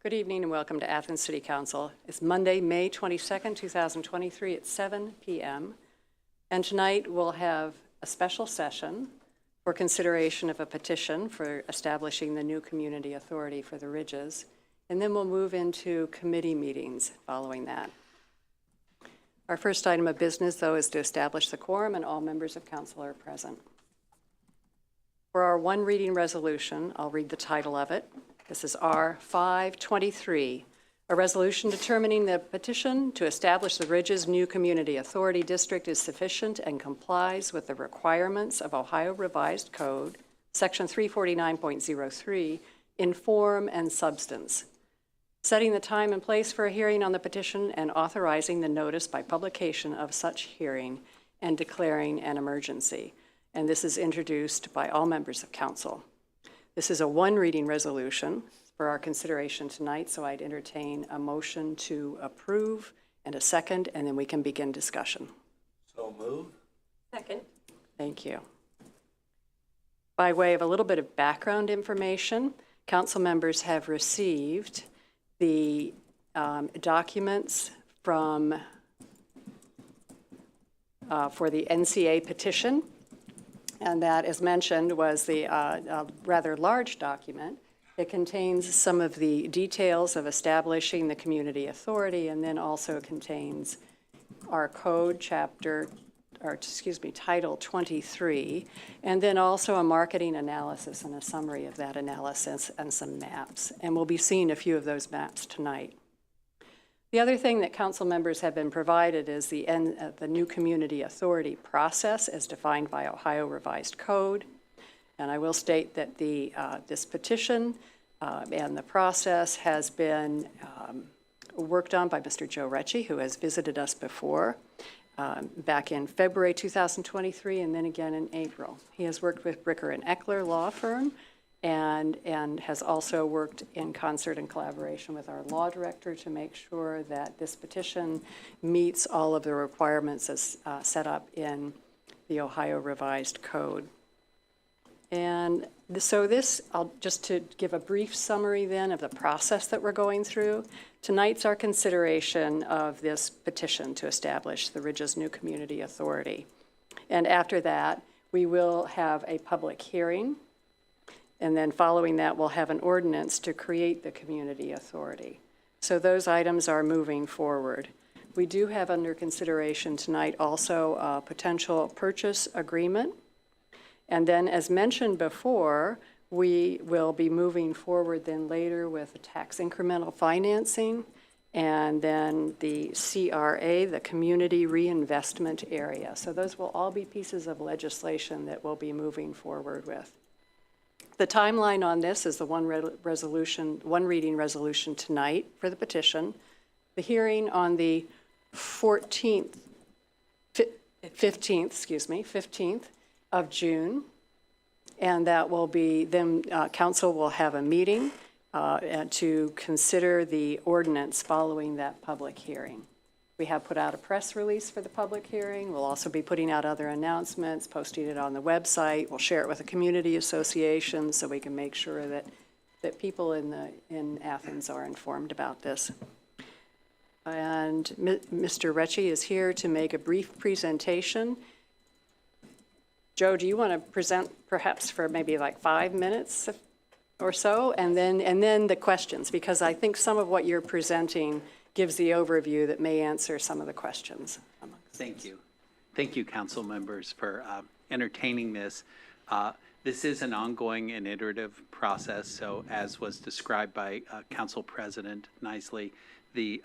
Good evening and welcome to Athens City Council. It's Monday, May 22nd, 2023 at 7 p.m. And tonight we'll have a special session for consideration of a petition for establishing the new community authority for the Ridges. And then we'll move into committee meetings following that. Our first item of business, though, is to establish the quorum and all members of council are present. For our one reading resolution, I'll read the title of it. This is R523, a resolution determining the petition to establish the Ridges New Community Authority District is sufficient and complies with the requirements of Ohio Revised Code, Section 349.03, in form and substance, setting the time and place for a hearing on the petition and authorizing the notice by publication of such hearing and declaring an emergency. And this is introduced by all members of council. This is a one reading resolution for our consideration tonight, so I'd entertain a motion to approve and a second, and then we can begin discussion. So move. Second. Thank you. By way of a little bit of background information, council members have received the documents from for the NCA petition. And that, as mentioned, was the rather large document. It contains some of the details of establishing the community authority, and then also contains our code title 23, and then also a marketing analysis and a summary of that analysis and some maps. And we'll be seeing a few of those maps tonight. The other thing that council members have been provided is the new community authority process as defined by Ohio Revised Code. And I will state that this petition and the process has been worked on by Mr. Joe Recchi, who has visited us before back in February 2023 and then again in April. He has worked with Bricker and Eckler law firm and has also worked in concert and collaboration with our law director to make sure that this petition meets all of the requirements as set up in the Ohio Revised Code. And so just to give a brief summary then of the process that we're going through, tonight's our consideration of this petition to establish the Ridges New Community Authority. And after that, we will have a public hearing. And then following that, we'll have an ordinance to create the community authority. So those items are moving forward. We do have under consideration tonight also a potential purchase agreement. And then, as mentioned before, we will be moving forward then later with tax incremental financing and then the CRA, the Community Reinvestment Area. So those will all be pieces of legislation that we'll be moving forward with. The timeline on this is the one reading resolution tonight for the petition. The hearing on the 15th of June, and that will be, then council will have a meeting to consider the ordinance following that public hearing. We have put out a press release for the public hearing. We'll also be putting out other announcements, posting it on the website. We'll share it with the community association so we can make sure that people in Athens are informed about this. And Mr. Recchi is here to make a brief presentation. Joe, do you want to present perhaps for maybe like 5 minutes or so, and then the questions, because I think some of what you're presenting gives the overview that may answer some of the questions. Thank you. Thank you, council members, for entertaining this. This is an ongoing and iterative process. So as was described by Council President nicely, there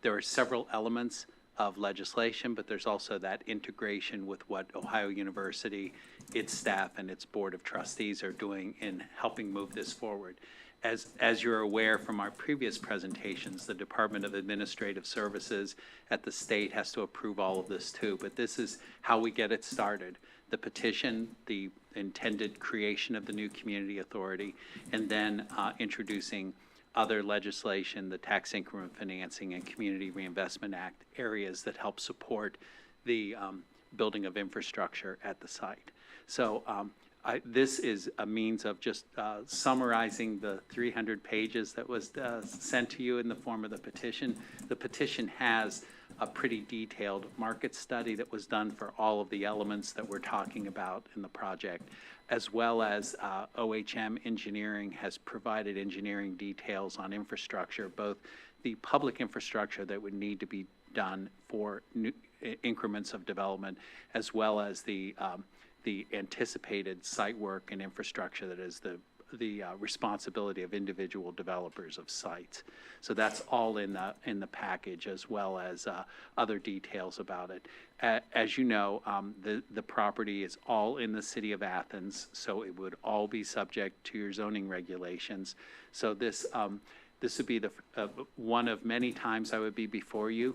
are several elements of legislation, but there's also that integration with what Ohio University, its staff, and its Board of Trustees are doing in helping move this forward. As you're aware from our previous presentations, the Department of Administrative Services at the state has to approve all of this too, but this is how we get it started. The petition, the intended creation of the new community authority, and then introducing other legislation, the Tax Increment Financing and Community Reinvestment Act areas that help support the building of infrastructure at the site. So This is a means of just summarizing the 300 pages that was sent to you in the form of the petition. The petition has a pretty detailed market study that was done for all of the elements that we're talking about in the project, as well as OHM Engineering has provided engineering details on infrastructure, both the public infrastructure that would need to be done for new increments of development, as well as the anticipated site work and infrastructure that is the responsibility of individual developers of sites. So that's all in the package, as well as other details about it. As you know, the property is all in the city of Athens, so it would all be subject to your zoning regulations. So this would be the one of many times I would be before you.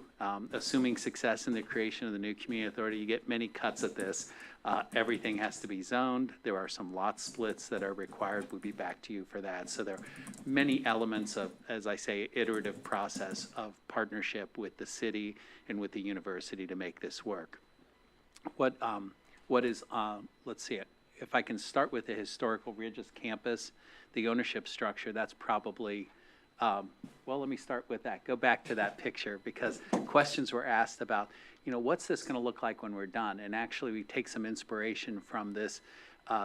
Assuming success in the creation of the new community authority, you get many cuts at this. Everything has to be zoned. There are some lot splits that are required. We'll be back to you for that. So there are many elements of, as I say, iterative process of partnership with the city and with the university to make this work. What is, let's see, if I can start with the historical Ridges campus, the ownership structure, that's probably, well, let me start with that. Go back to that picture, because questions were asked about, what's this going to look like when we're done? And actually, we take some inspiration from this,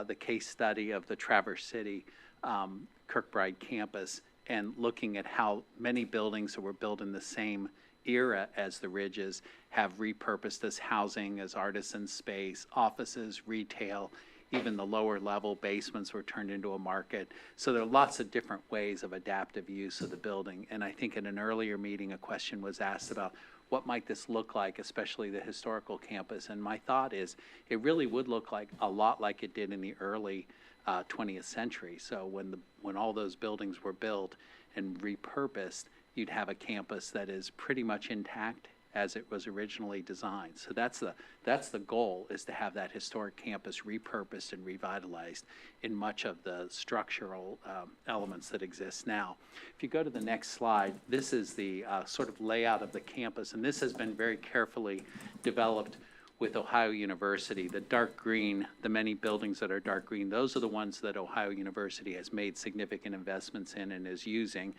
the case study of the Traverse City Kirkbride campus, and looking at how many buildings that were built in the same era as the Ridges have repurposed as housing, as artisan space, offices, retail. Even the lower level basements were turned into a market. So there are lots of different ways of adaptive use of the building. And I think in an earlier meeting, a question was asked about what might this look like, especially the historical campus. And my thought is it really would look like a lot like it did in the early 20th century. So when all those buildings were built and repurposed, you'd have a campus that is pretty much intact as it was originally designed. So that's the goal, is to have that historic campus repurposed and revitalized in much of the structural elements that exist now. If you go to the next slide, this is the sort of layout of the campus, and this has been very carefully developed with Ohio University. The dark green, the many buildings that are dark green, those are the ones that Ohio University has made significant investments in and is using.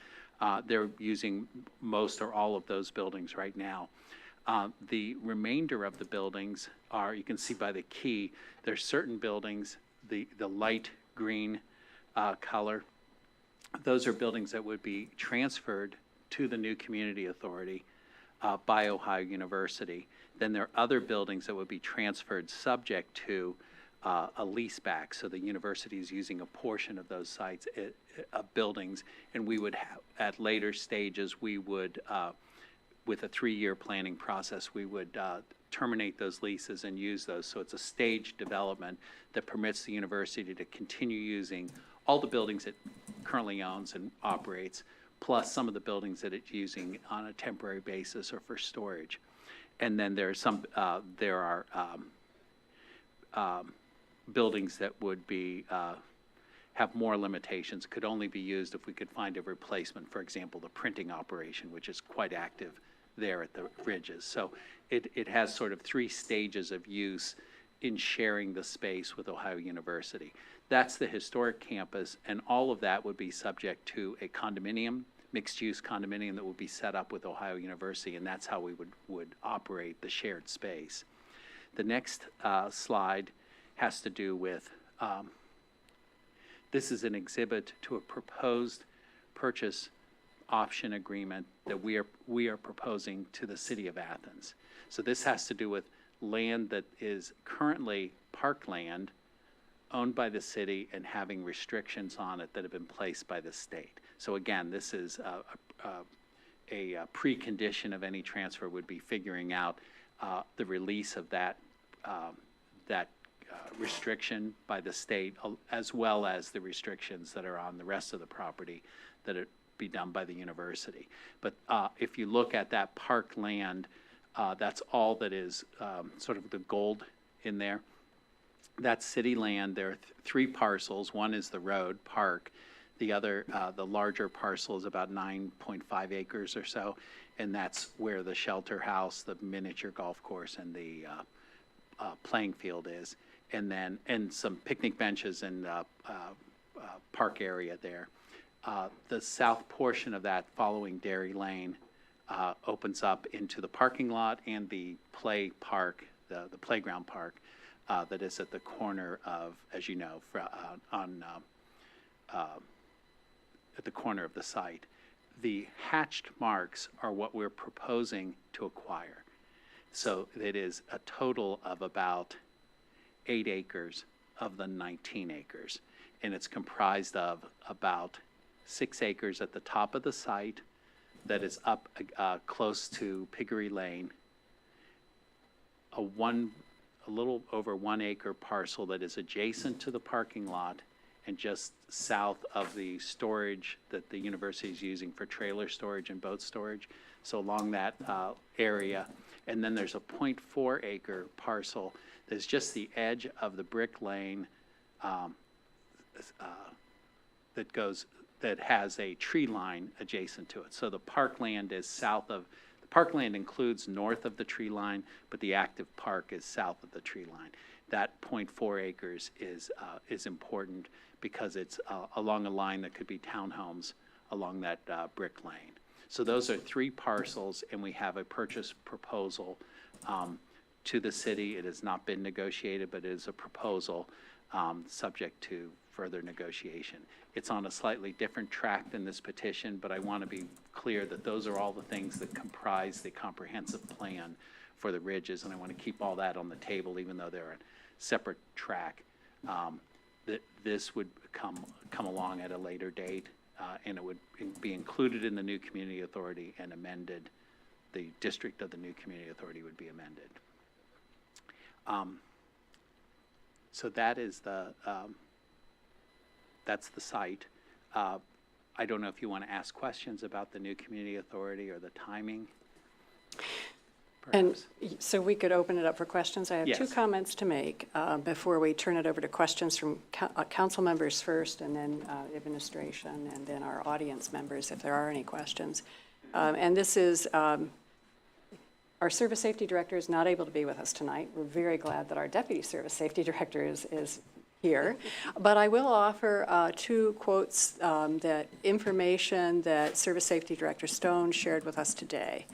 They're using most or all of those buildings right now. The remainder of the buildings are, you can see by the key, there's certain buildings, the light green color, those are buildings that would be transferred to the new community authority by Ohio University. Then there are other buildings that would be transferred subject to a lease back. So the university is using a portion of those sites, of buildings, and we would have, at later stages, we would, with a 3-year planning process, we would terminate those leases and use those. So it's a staged development that permits the university to continue using all the buildings it currently owns and operates, plus some of the buildings that it's using on a temporary basis or for storage. And then there are some, buildings that would be, have more limitations, could only be used if we could find a replacement. For example, the printing operation, which is quite active there at the Ridges. So it has sort of 3 stages of use in sharing the space with Ohio University. That's the historic campus, and all of that would be subject to a condominium, mixed-use condominium that would be set up with Ohio University, and that's how we would operate the shared space. The next slide has to do with, this is an exhibit to a proposed purchase option agreement that we are proposing to the city of Athens. So this has to do with land that is currently parkland owned by the city and having restrictions on it that have been placed by the state. So again, this is a precondition of any transfer would be figuring out the release of that restriction by the state, as well as the restrictions that are on the rest of the property that it be done by the university. But if you look at that park land, that's all that is sort of the gold in there. That's city land. There are 3 parcels. One is the road park. The other, the larger parcel is about 9.5 acres or so, and that's where the shelter house, the miniature golf course, and the playing field is. and some picnic benches and park area there. The south portion of that, following Dairy Lane, opens up into the parking lot and the play park, the playground park, that is at the corner of, as you know, at the corner of the site. The hatched marks are what we're proposing to acquire. So it is a total of about 8 acres of the 19 acres. And it's comprised of about 6 acres at the top of the site that is up close to Piggery Lane, a little over 1 acre parcel that is adjacent to the parking lot and just south of the storage that the university is using for trailer storage and boat storage. So along that area. And then there's a 0.4 acre parcel that's just the edge of the brick lane that has a tree line adjacent to it. So the parkland is south of, the parkland includes north of the tree line, but the active park is south of the tree line. That 0.4 acres is important because it's along a line that could be townhomes along that brick lane. So those are 3 parcels, and we have a purchase proposal to the city. It has not been negotiated, but it is a proposal subject to further negotiation. It's on a slightly different track than this petition, but I want to be clear that those are all the things that comprise the comprehensive plan for the ridges, and I want to keep all that on the table, even though they're a separate track. That this would come along at a later date, and it would be included in the new community authority and amended. The district of the new community authority would be amended. So that is that's the site. I don't know if you want to ask questions about the new community authority or the timing. And Perhaps. so we could open it up for questions. I have 2 Yes. comments to make before we turn it over to questions from council members first, and then administration, and then our audience members if there are any questions. And this is, our service safety director is not able to be with us tonight. We're very glad that our deputy service safety director is here. But I will offer 2 quotes, that information that Service Safety Director Stone shared with us today.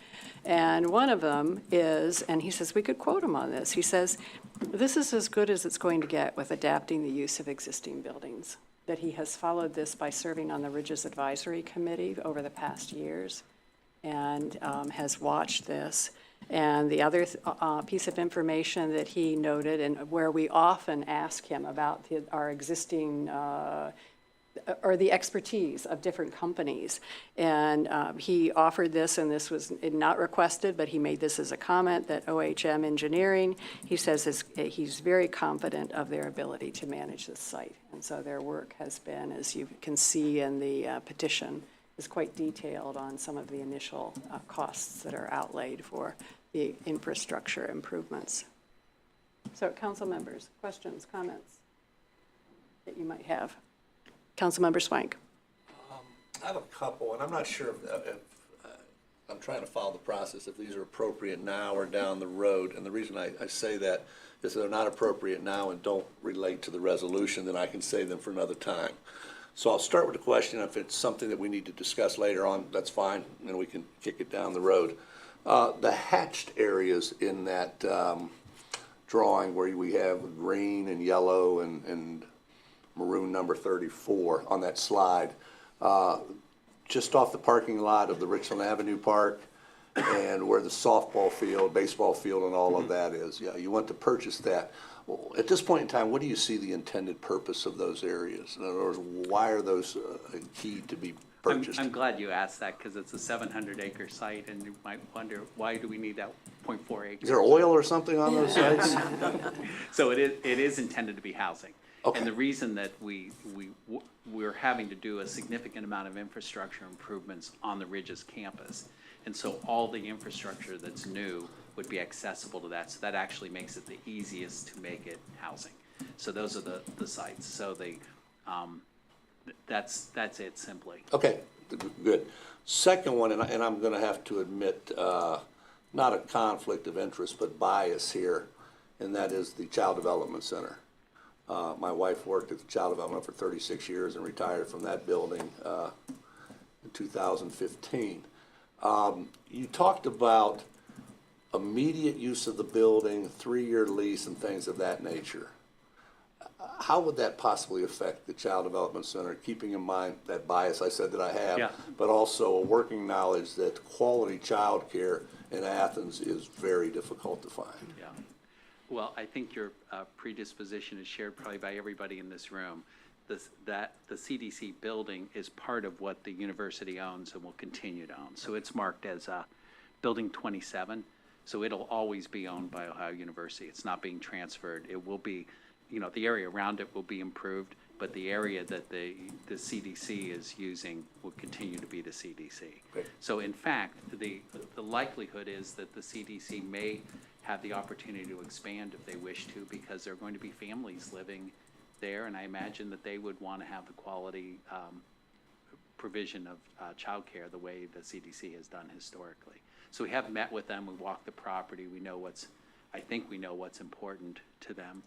And one of them is, and he says we could quote him on this, he says, "This is as good as it's going to get with adapting the use of existing buildings." That he has followed this by serving on the Ridges Advisory Committee over the past years and has watched this. And the other piece of information that he noted, and where we often ask him about our existing or the expertise of different companies. And he offered this, and this was not requested, but he made this as a comment, that OHM Engineering, he says he's very confident of their ability to manage this site. And so their work has been, as you can see in the petition, is quite detailed on some of the initial costs that are outlaid for the infrastructure improvements. So council members, questions, comments that you might have? Councilmember Swank. I have a couple, and I'm not sure if I'm trying to follow the process, if these are appropriate now or down the road. And the reason I say that is they're not appropriate now and don't relate to the resolution, then I can save them for another time. So I'll start with the question. If it's something that we need to discuss later on, that's fine, and we can kick it down the road. The hatched areas in that drawing where we have green and yellow and maroon number 34 on that slide, just off the parking lot of the Richland Avenue Park and where the softball field, baseball field, and all of that is. Yeah, you want to purchase that. Well, at this point in time, what do you see the intended purpose of those areas? In other words, why are those key to be purchased? I'm glad you asked that, because it's a 700-acre site, and you might wonder, why do we need that 0.4 acres? Is there oil or something on those sites? So it is intended to be housing. Okay. And the reason that we're having to do a significant amount of infrastructure improvements on the Ridges campus. And so all the infrastructure that's new would be accessible to that. So that actually makes it the easiest to make it housing. So those are the sites. So that's it simply. Okay, good. Second one, and I'm going to have to admit, not a conflict of interest, but bias here, and that is the Child Development Center. My wife worked at the Child Development for 36 years and retired from that building in 2015. You talked about immediate use of the building, 3-year lease, and things of that nature. How would that possibly affect the Child Development Center, keeping in mind that bias I said that I have, Yeah. but also a working knowledge that quality child care in Athens is very difficult to find? Yeah. Well, I think your predisposition is shared probably by everybody in this room. That the CDC building is part of what the university owns and will continue to own. So it's marked as Building 27. So it'll always be owned by Ohio University. It's not being transferred. It will be, the area around it will be improved, but the area that the CDC is using will continue to be the CDC. Okay. So in fact, the likelihood is that the CDC may have the opportunity to expand if they wish to, because there are going to be families living there, and I imagine that they would want to have the quality provision of childcare the way the CDC has done historically. So we have met with them, we walked the property, I think we know what's important to them.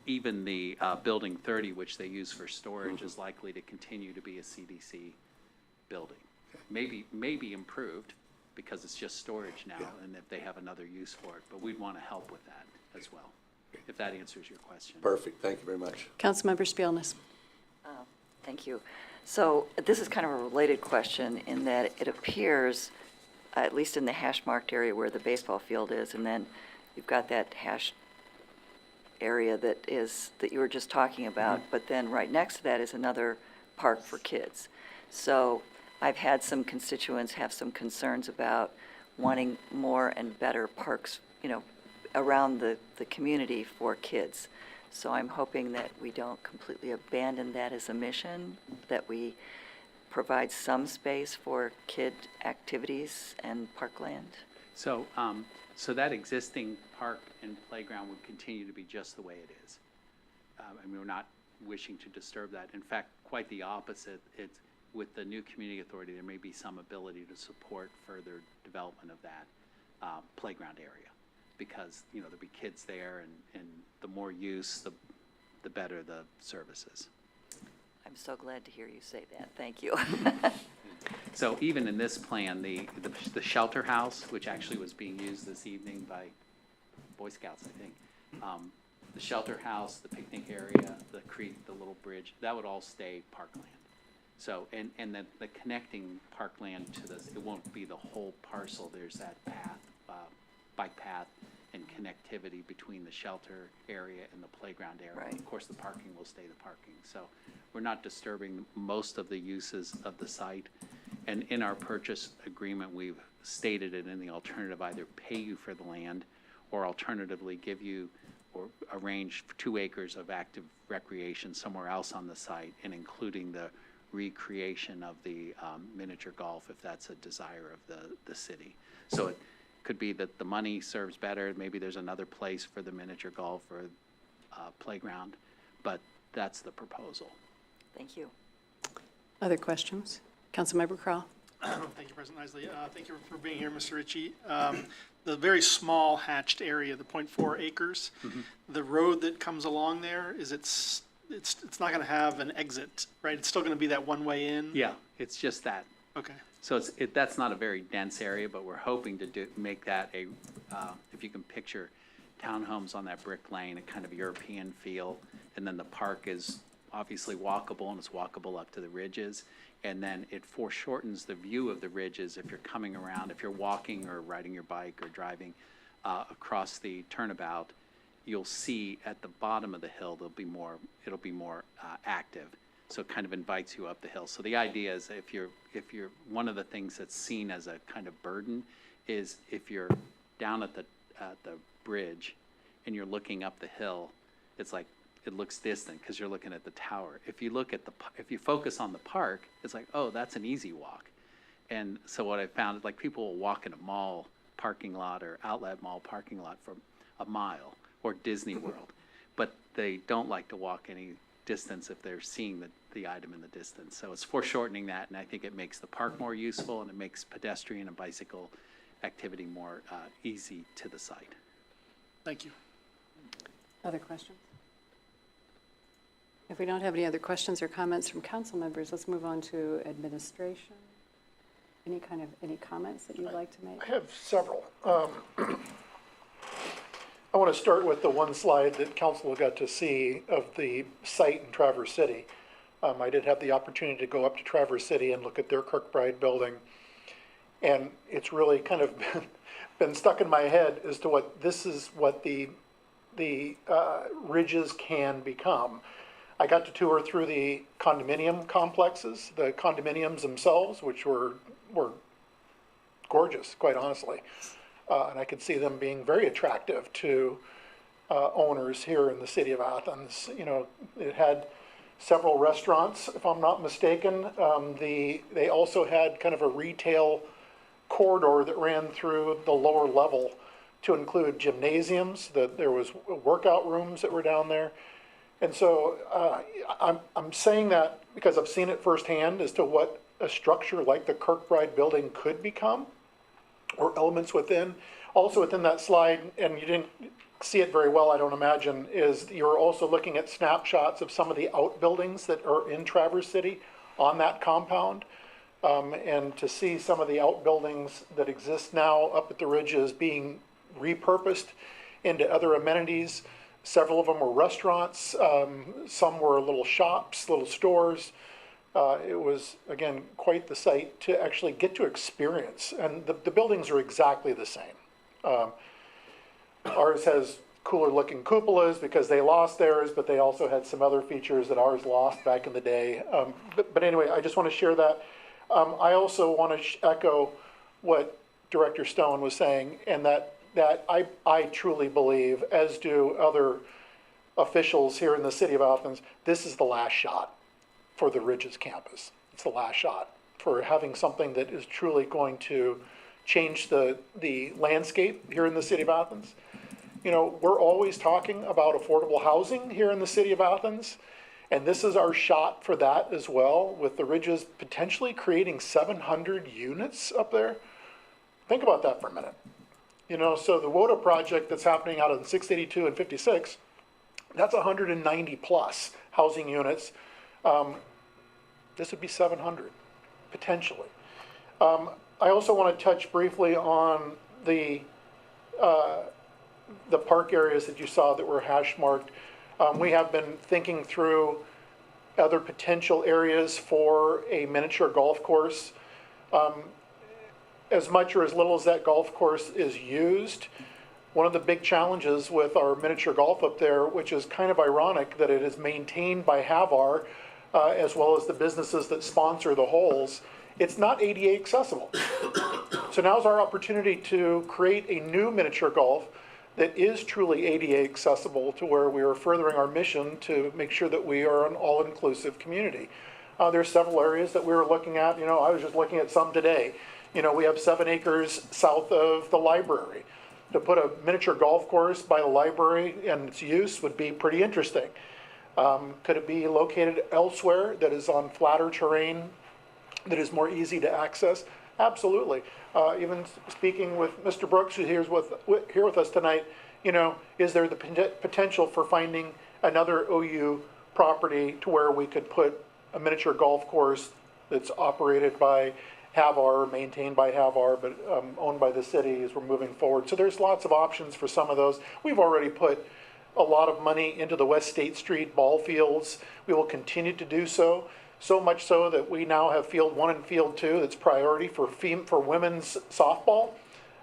Even the Building 30, which they use for storage, is likely to continue to be a CDC building. Maybe improved, because it's just storage now, and if they have another use for it, but we'd want to help with that as well, if that answers your question. Perfect. Thank you very much. Councilmember Spielness. Thank you. So this is kind of a related question in that it appears, at least in the hash marked area where the baseball field is, and then you've got that hash area that you were just talking about, but then right next to that is another park for kids. So I've had some constituents have some concerns about wanting more and better parks, around the community for kids. So I'm hoping that we don't completely abandon that as a mission, that we provide some space for kid activities and parkland. So, so that existing park and playground would continue to be just the way it is. We're not wishing to disturb that. In fact, quite the opposite. It's with the new community authority, there may be some ability to support further development of that playground area, because there'll be kids there, and the more use, the better the services. I'm so glad to hear you say that. Thank you. So even in this plan, the shelter house, which actually was being used this evening by Boy Scouts, I think, the shelter house, the picnic area, the creek, the little bridge, that would all stay parkland. So, and the connecting parkland to this, it won't be the whole parcel. There's that path, bike path, and connectivity between the shelter area and the playground area. Right. Of course, the parking will stay the parking. So we're not disturbing most of the uses of the site. And in our purchase agreement, we've stated it in the alternative, either pay you for the land or alternatively give you or arrange 2 acres of active recreation somewhere else on the site, and including the recreation of the miniature golf, if that's a desire of the city. So it could be that the money serves better, maybe there's another place for the miniature golf or playground, but that's the proposal. Thank you. Other questions? Councilmember Crowell. Thank you, President Isley. Thank you for being here, Mr. Ritchie. The very small hatched area, the 0.4 acres, the road that comes along there, it's not going to have an exit, right? It's still going to be that one way in? Yeah, it's just that. Okay. So that's not a very dense area, but we're hoping to make that if you can picture townhomes on that brick lane, a kind of European feel, and then the park is obviously walkable, and it's walkable up to the ridges, and then it foreshortens the view of the ridges if you're coming around, if you're walking or riding your bike or driving across the turnabout. You'll see at the bottom of the hill it'll be more active. So it kind of invites you up the hill. So the idea is if you're one of the things that's seen as a kind of burden is if you're down at the bridge and you're looking up the hill, it's like it looks distant because you're looking at the tower. If you focus on the park, it's like, oh, that's an easy walk. And so what I found is like people will walk in a mall parking lot or outlet mall parking lot for a mile, or Disney World, but they don't like to walk any distance if they're seeing the item in the distance. So it's foreshortening that, and I think it makes the park more useful, and it makes pedestrian and bicycle activity more easy to the site. Thank you. Other questions? If we don't have any other questions or comments from council members, let's move on to administration. Any comments that you'd like to make? I have several. I want to start with the one slide that council got to see of the site in Traverse City. I did have the opportunity to go up to Traverse City and look at their Kirkbride building. And it's really kind of been stuck in my head as to what the ridges can become. I got to tour through the condominium complexes, the condominiums themselves, which were gorgeous, quite honestly. And I could see them being very attractive to owners here in the city of Athens. You know, it had several restaurants, if I'm not mistaken. They also had kind of a retail corridor that ran through the lower level to include gymnasiums, that there was workout rooms that were down there. And so I'm saying that because I've seen it firsthand as to what a structure like the Kirkbride building could become, or elements within. Also within that slide, and you didn't see it very well, I don't imagine, is you're also looking at snapshots of some of the outbuildings that are in Traverse City on that compound. And to see some of the outbuildings that exist now up at the ridges being repurposed into other amenities. Several of them were restaurants, some were little shops, little stores. It was, again, quite the sight to actually get to experience. And the buildings are exactly the same. Ours has cooler looking cupolas because they lost theirs, but they also had some other features that ours lost back in the day. But anyway, I just want to share that. I also want to echo what Director Stone was saying, and that I truly believe, as do other officials here in the city of Athens, this is the last shot for the Ridges campus. It's the last shot for having something that is truly going to change the landscape here in the city of Athens. You know, we're always talking about affordable housing here in the city of Athens, and this is our shot for that as well, with the Ridges potentially creating 700 units up there. Think about that for a minute. You know, so the WODA project that's happening out on 682 and 56, that's 190 plus housing units. This would be 700, potentially. I also want to touch briefly on the park areas that you saw that were hash marked. We have been thinking through other potential areas for a miniature golf course. As much or as little as that golf course is used, one of the big challenges with our miniature golf up there, which is kind of ironic that it is maintained by Havar, as well as the businesses that sponsor the holes, it's not ADA accessible. So now's our opportunity to create a new miniature golf that is truly ADA accessible, to where we are furthering our mission to make sure that we are an all-inclusive community. There's several areas that we were looking at. You know, I was just looking at some today. You know, we have 7 acres south of the library. To put a miniature golf course by the library and its use would be pretty interesting. Could it be located elsewhere that is on flatter terrain, that is more easy to access? Absolutely. Even speaking with Mr. Brooks, who's here with us tonight, you know, is there the potential for finding another OU property to where we could put a miniature golf course that's operated by Havar, maintained by Havar, but owned by the city as we're moving forward. So there's lots of options for some of those. We've already put a lot of money into the West State Street ball fields. We will continue to do so. So much so that we now have Field 1 and Field 2 that's priority for women's softball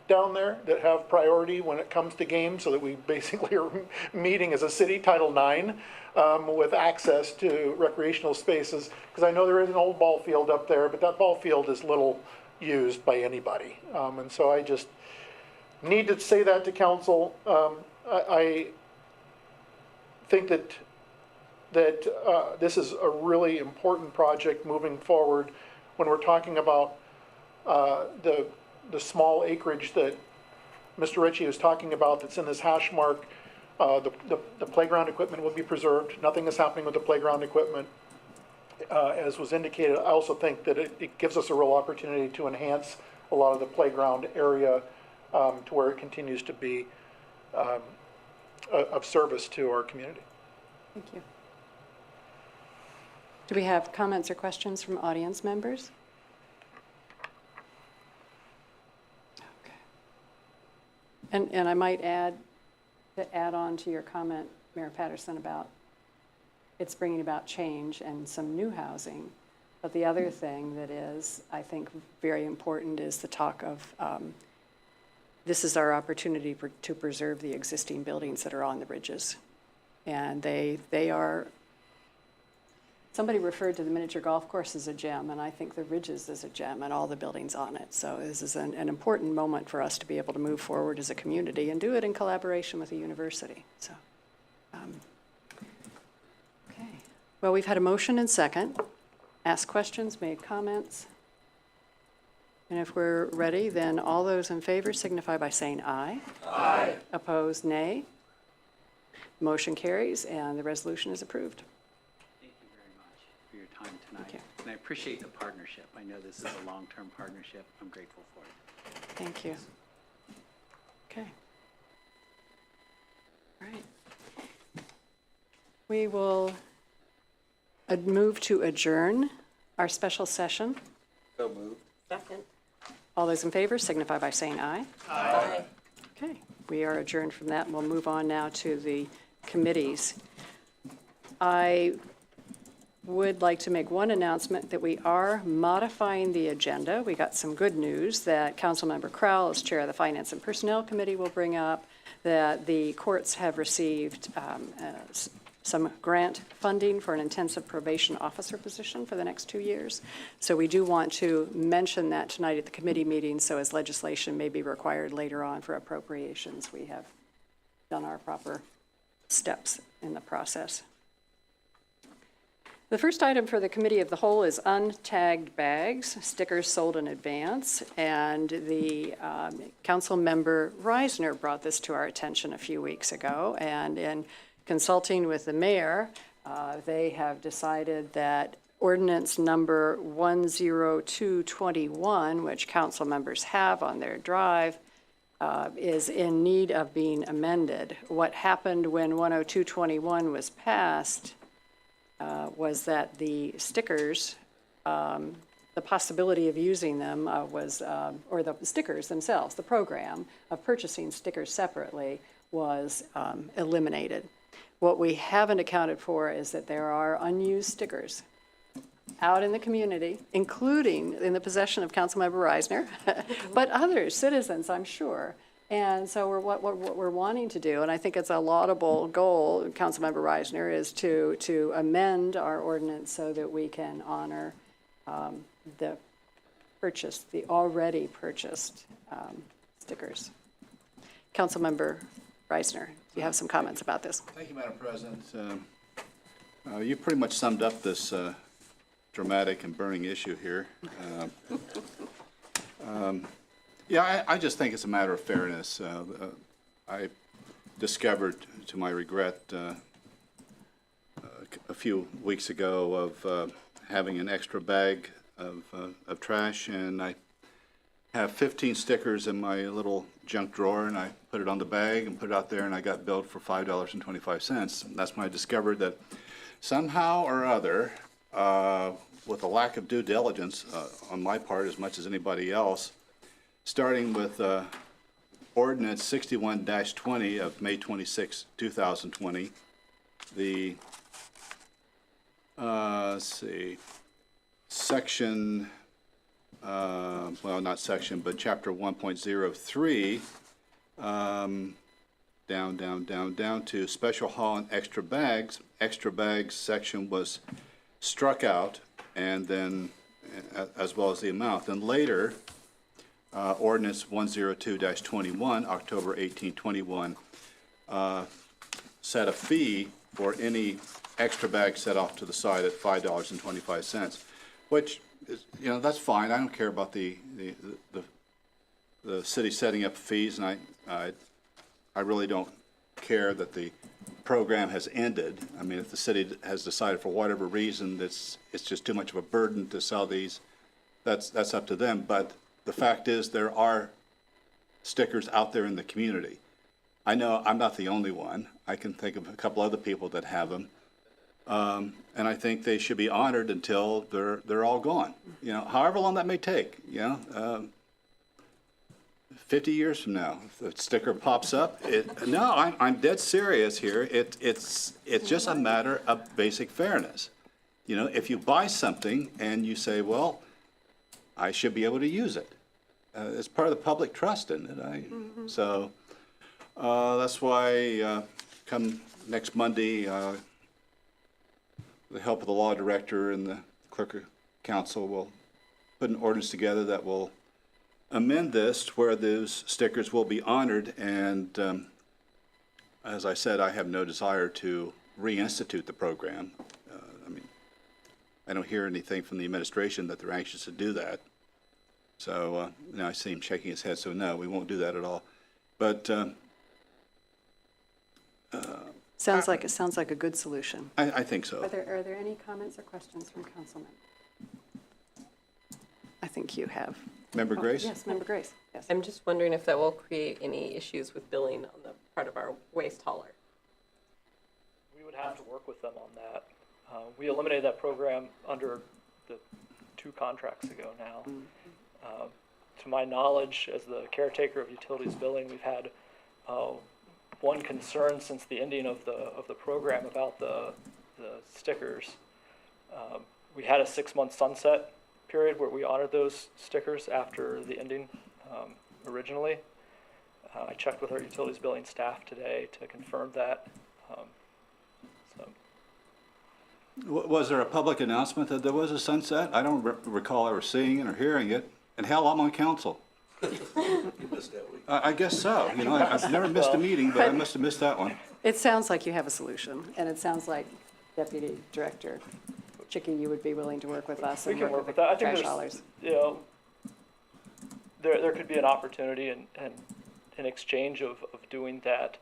down there, that have priority when it comes to games, so that we basically are meeting as a city, Title IX, with access to recreational spaces. Because I know there is an old ball field up there, but that ball field is little used by anybody. And so I just need to say that to council. I think that this is a really important project moving forward when we're talking about the small acreage that Mr. Ritchie was talking about that's in this hash mark. The playground equipment will be preserved. Nothing is happening with the playground equipment. As was indicated, I also think that it gives us a real opportunity to enhance a lot of the playground area to where it continues to be of service to our community. Thank you. Do we have comments or questions from audience members? Okay. And I might add on to your comment, Mayor Patterson, about it's bringing about change and some new housing. But the other thing that is, I think, very important is the talk of this is our opportunity to preserve the existing buildings that are on the ridges. And they are, somebody referred to the miniature golf course as a gem, and I think the ridges is a gem and all the buildings on it. So this is an important moment for us to be able to move forward as a community and do it in collaboration with the university. So, okay. Well, we've had a motion and second. Asked questions, made comments. And if we're ready, then all those in favor signify by saying aye. Aye. Opposed, nay. Motion carries, and the resolution is approved. Thank you very much for your time tonight. Thank you. And I appreciate the partnership. I know this is a long-term partnership. I'm grateful for it. Thank you. Okay. All right. We will move to adjourn our special session. So moved. Second. All those in favor signify by saying aye. Aye. Okay, we are adjourned from that, and we'll move on now to the committees. I would like to make one announcement that we are modifying the agenda. We got some good news that Councilmember Crowell, as chair of the Finance and Personnel Committee, will bring up that the courts have received some grant funding for an intensive probation officer position for the next 2 years. So we do want to mention that tonight at the committee meeting, so as legislation may be required later on for appropriations, we have done our proper steps in the process. The first item for the Committee of the Whole is untagged bags, stickers sold in advance, and the Council Member Reisner brought this to our attention a few weeks ago, and in consulting with the mayor, they have decided that ordinance number 10221, which council members have on their drive, is in need of being amended. What happened when 10221 was passed was that the stickers, the possibility of using them or the stickers themselves, the program of purchasing stickers separately was eliminated. What we haven't accounted for is that there are unused stickers out in the community, including in the possession of Councilmember Reisner, but others, citizens, I'm sure. And so what we're wanting to do, and I think it's a laudable goal, Councilmember Reisner, is to amend our ordinance so that we can honor the already purchased stickers. Councilmember Reisner, you have some comments about this. Thank you, Madam President. You pretty much summed up this dramatic and burning issue here. Yeah, I just think it's a matter of fairness. I discovered, to my regret, a few weeks ago of having an extra bag of trash, and I have 15 stickers in my little junk drawer, and I put it on the bag and put it out there, and I got billed for $5.25. That's when I discovered that somehow or other, with a lack of due diligence on my part as much as anybody else, starting with Ordinance 61-20 of May 26, 2020, the, let's see, section, well, not section, but chapter 1.03, down to special haul and extra bags. Extra bags section was struck out, and then, as well as the amount. Then later, Ordinance 102-21, October 1821, set a fee for any extra bag set off to the side at $5.25, which is, that's fine. I don't care about the city setting up fees, and I really don't care that the program has ended. I mean, if the city has decided for whatever reason it's just too much of a burden to sell these, that's up to them. But the fact is, there are stickers out there in the community. I know I'm not the only one. I can think of a couple other people that have them. And I think they should be honored until they're all gone. You know, however long that may take, 50 years from now, if the sticker pops up, I'm dead serious here. It's just a matter of basic fairness. You know, if you buy something and you say, well, I should be able to use it. It's part of the public trust, isn't it? So that's why come next Monday, with the help of the law director and the clerk of council, we'll put an ordinance together that will amend this to where those stickers will be honored. And as I said, I have no desire to reinstitute the program. I don't hear anything from the administration that they're anxious to do that. So, I see him shaking his head, so no, we won't do that at all. But Sounds like a good solution. I think so. Are there any comments or questions from councilmen? I think you have. Member Grace? Yes, Member Grace. Yes. I'm just wondering if that will create any issues with billing on the part of our waste hauler. We would have to work with them on that. We eliminated that program under the 2 contracts ago now. To my knowledge, as the caretaker of utilities billing, we've had one concern since the ending of the program about the stickers. We had a 6-month sunset period where we honored those stickers after the ending originally. I checked with our utilities billing staff today to confirm that. Was there a public announcement that there was a sunset? I don't recall ever seeing it or hearing it. And hell, I'm on council. You missed that week. I guess so. I've never missed a meeting, but I must have missed that one. It sounds like you have a solution, and it sounds like Deputy Director Chicky, you would be willing to work with us We and can work work with with the that. I think trash there's, haulers. there could be an opportunity in exchange of doing that,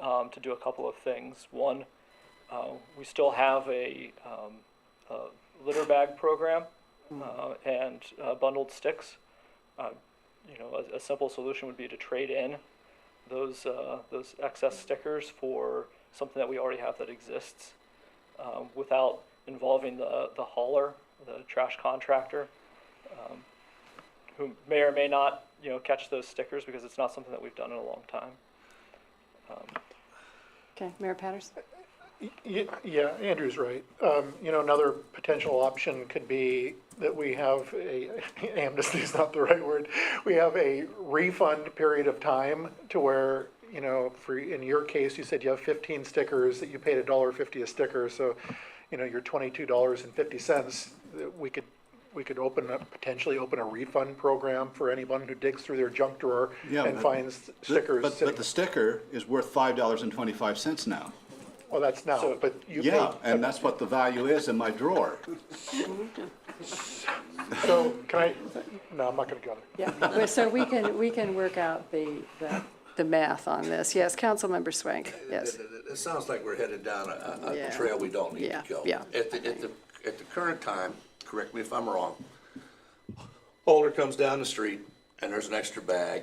to do a couple of things. One, we still have a litter bag program, and bundled sticks. A simple solution would be to trade in those excess stickers for something that we already have that exists, without involving the hauler, the trash contractor, who may or may not, catch those stickers because it's not something that we've done in a long time. Okay, Mayor Patterson? Yeah, Andrew's right. Another potential option could be that we have amnesty is not the right word. We have a refund period of time to where, in your case, you said you have 15 stickers that you paid $1.50 a sticker. So, you're $22.50. We could potentially open a refund program for anyone who digs through their junk drawer and finds stickers. But the sticker is worth $5.25 now. Well, that's now, but you paid. Yeah, and that's what the value is in my drawer. So no, I'm not gonna go there. Yeah, well, so we can work out the math on this. Yes, Councilmember Swank, yes. It sounds like we're headed down a Yeah. trail we don't need Yeah, to go. yeah. At the current time, correct me if I'm wrong, holder comes down the street and there's an extra bag.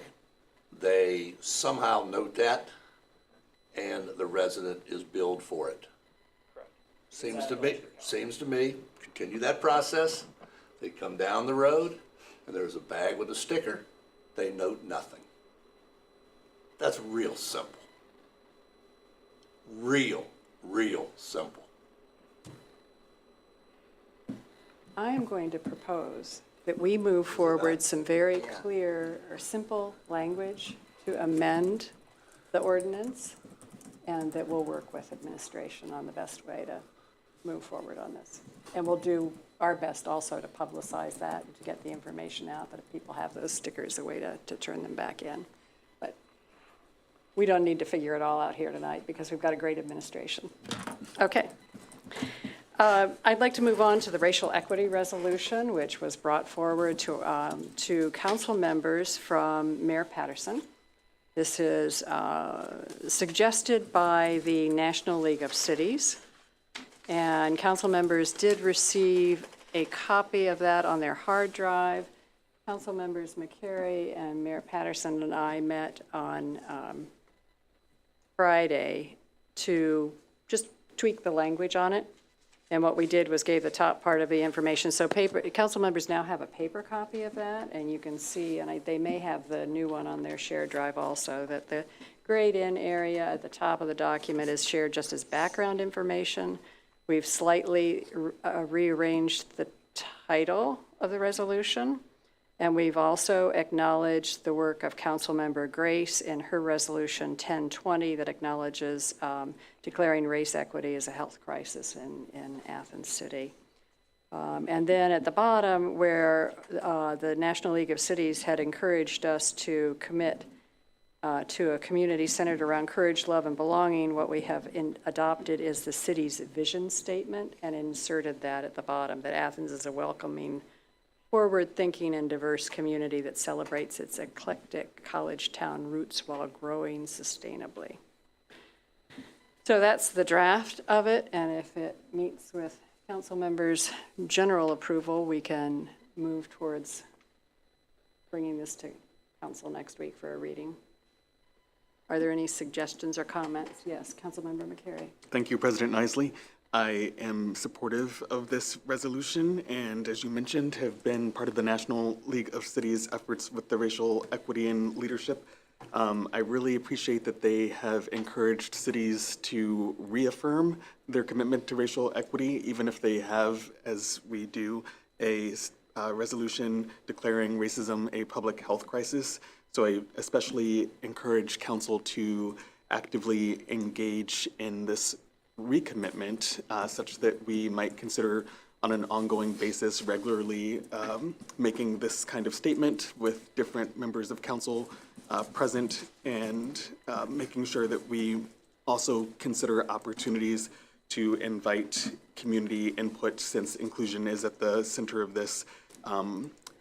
They somehow note that and the resident is billed for it. Correct. Seems to me, continue that process. They come down the road and there's a bag with a sticker. They note nothing. That's real simple. Real simple. I am going to propose that we move forward some very clear or simple language to amend the ordinance, and that we'll work with administration on the best way to move forward on this. And we'll do our best also to publicize that, and to get the information out, that if people have those stickers, a way to turn them back in. But we don't need to figure it all out here tonight, because we've got a great administration. Okay. I'd like to move on to the racial equity resolution, which was brought forward to council members from Mayor Patterson. This is suggested by the National League of Cities, and council members did receive a copy of that on their hard drive. Council members McCary and Mayor Patterson and I met on Friday to just tweak the language on it. And what we did was gave the top part of the information. So council members now have a paper copy of that, and you can see, and they may have the new one on their shared drive also, that the grade in area at the top of the document is shared just as background information. We've slightly rearranged the title of the resolution, and we've also acknowledged the work of Councilmember Grace in her resolution 1020 that acknowledges declaring race equity as a health crisis in Athens City. And then at the bottom, where the National League of Cities had encouraged us to commit to a community centered around courage, love, and belonging, what we have adopted is the city's vision statement and inserted that at the bottom, that Athens is a welcoming, forward-thinking, and diverse community that celebrates its eclectic college town roots while growing sustainably. So that's the draft of it, and if it meets with council members' general approval, we can move towards bringing this to council next week for a reading. Are there any suggestions or comments? Yes, Councilmember McCary. Thank you, President Isley. I am supportive of this resolution and, as you mentioned, have been part of the National League of Cities efforts with the racial equity and leadership. I really appreciate that they have encouraged cities to reaffirm their commitment to racial equity, even if they have, as we do, a resolution declaring racism a public health crisis. So I especially encourage council to actively engage in this recommitment such that we might consider on an ongoing basis regularly making this kind of statement with different members of council present, and making sure that we also consider opportunities to invite community input, since inclusion is at the center of this.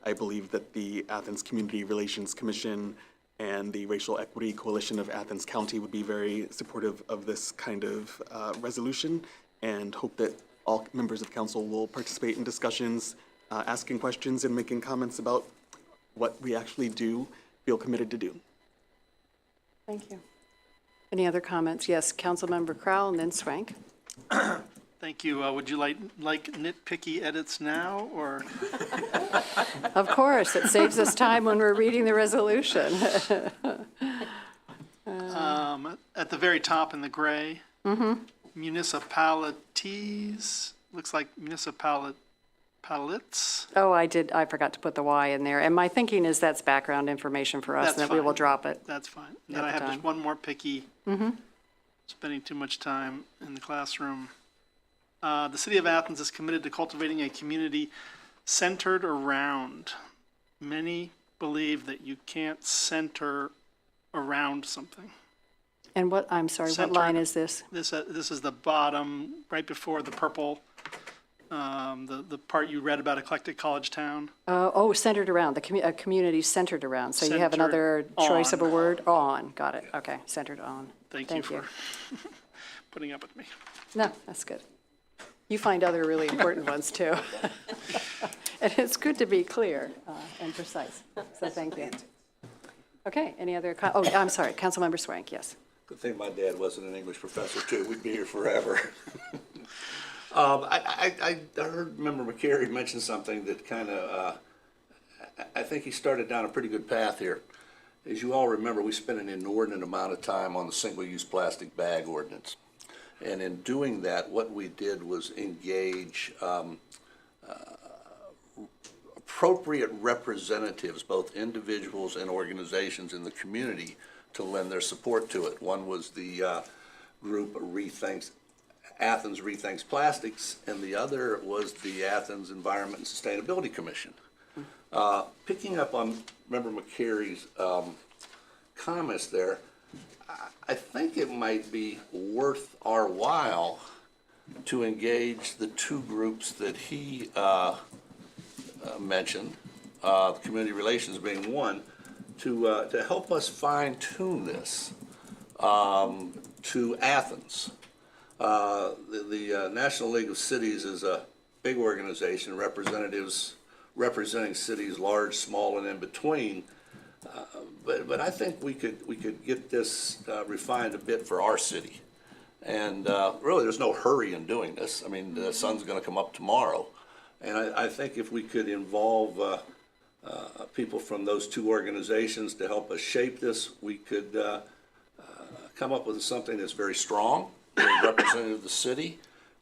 I believe that the Athens Community Relations Commission and the Racial Equity Coalition of Athens County would be very supportive of this kind of resolution, and hope that all members of council will participate in discussions, asking questions and making comments about what we actually do feel committed to do. Thank you. Any other comments? Yes, Councilmember Crowell and then Swank. Thank you. Would you like nitpicky edits now, or? Of course, it saves us time when we're reading the resolution. At the very top in the gray, municipalities, looks like municipalities. Oh, I forgot to put the Y in there. And my thinking is that's background information for us, That's and that we will fine. drop it. That's fine. At Then I the have time. just one more picky. Spending too much time in the classroom. The city of Athens is committed to cultivating a community centered around. Many believe that you can't center around something. And I'm sorry, what line is this? This is the bottom, right before the purple, the part you read about eclectic college town. Centered around, a community centered around. So you have Centered another choice of a on. word? On, got it. Okay, centered on. Thank you for putting up with me. No, that's good. You find other really important ones, too. And it's good to be clear and precise, so thank you. Okay, any other, I'm sorry, Councilmember Swank, yes. Good thing my dad wasn't an English professor too. We'd be here forever. I heard Member McCary mention something that kind of, I think he started down a pretty good path here. As you all remember, we spent an inordinate amount of time on the single-use plastic bag ordinance. And in doing that, what we did was engage appropriate representatives, both individuals and organizations in the community, to lend their support to it. One was the group Athens Rethinks Plastics, and the other was the Athens Environment and Sustainability Commission. Picking up on Member McCary's comments there, I think it might be worth our while to engage the two groups that he mentioned, community relations being one, to help us fine-tune this to Athens. The National League of Cities is a big organization, representing cities large, small, and in between. But I think we could get this refined a bit for our city. And really, there's no hurry in doing this. I mean, the sun's going to come up tomorrow. And I think if we could involve people from those two organizations to help us shape this, we could come up with something that's very strong, very representative of the city,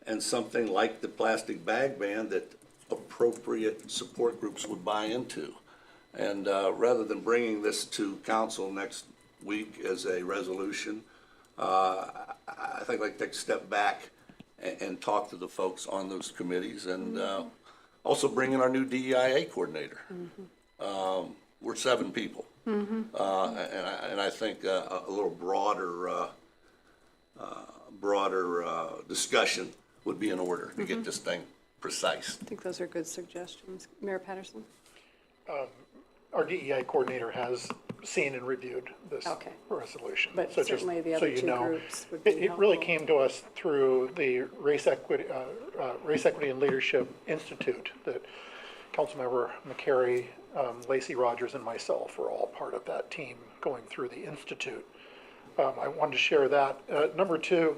and something like the plastic bag ban that appropriate support groups would buy into. And rather than bringing this to council next week as a resolution, I think I'd like to take a step back and talk to the folks on those committees, and also bring in our new DEIA coordinator. We're 7 people. And I think a little broader discussion would be in order to get this thing precise. I think those are good suggestions. Mayor Patterson? Our DEI coordinator has seen and reviewed this Okay. resolution. But So just certainly the so other you two know, groups would be It really helpful. came to us through the Race Equity and Leadership Institute that Councilmember McCary, Lacey Rogers, and myself were all part of that team going through the institute. I wanted to share that. Number 2,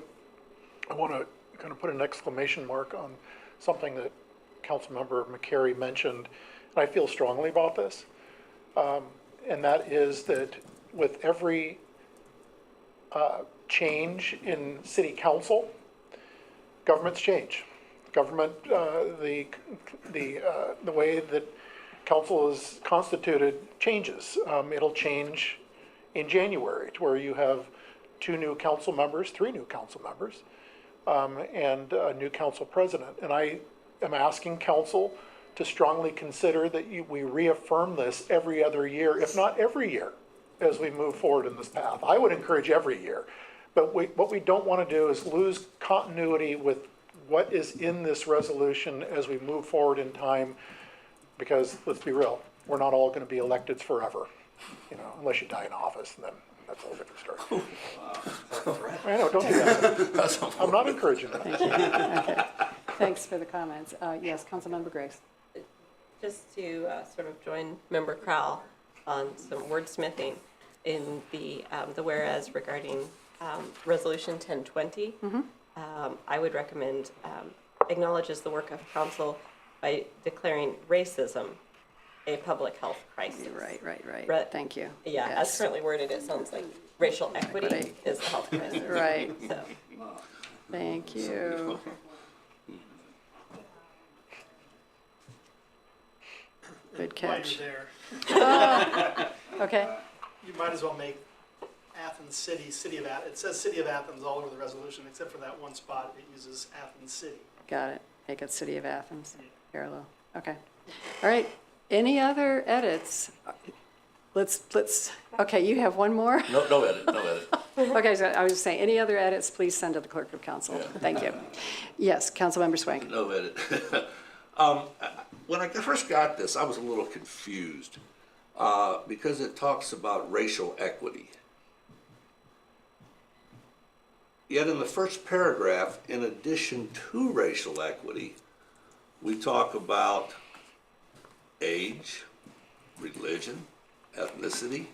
I want to kind of put an exclamation mark on something that Councilmember McCary mentioned, and I feel strongly about this. And that is that with every change in city council, governments change. Government, the way that council is constituted changes. It'll change in January to where you have 2 new council members, 3 new council members, and a new council president. And I am asking council to strongly consider that we reaffirm this every other year, if not every year, as we move forward in this path. I would encourage every year. But what we don't want to do is lose continuity with what is in this resolution as we move forward in time, because let's be real, we're not all going to be elected forever, unless you die in office, and then that's a whole different story. I know, don't do that. I'm not encouraging that. Okay. Thanks for the comments. Yes, Councilmember Grace. Just to sort of join Member Crowell on some wordsmithing in the whereas regarding Resolution 1020, I would recommend acknowledges the work of council by declaring racism a public health crisis. Right. Thank you. Yeah, Yes. as currently worded, it sounds like racial equity Equity. is the health crisis. Right. So, Thank you. Good While catch. you're there, Okay. you might as well make Athens City of Athens. It says City of Athens all over the resolution, except for that one spot, it uses Athens City. Got it. Make it City of Athens. Parallel. Okay. All right. Any other edits? Okay, you have one more? No edit. Okay, so I was just saying, any other edits, please send to the clerk of council. Thank you. Yes, Councilmember Swank. No edit. When I first got this, I was a little confused because it talks about racial equity. Yet in the first paragraph, in addition to racial equity, we talk about age, religion, ethnicity,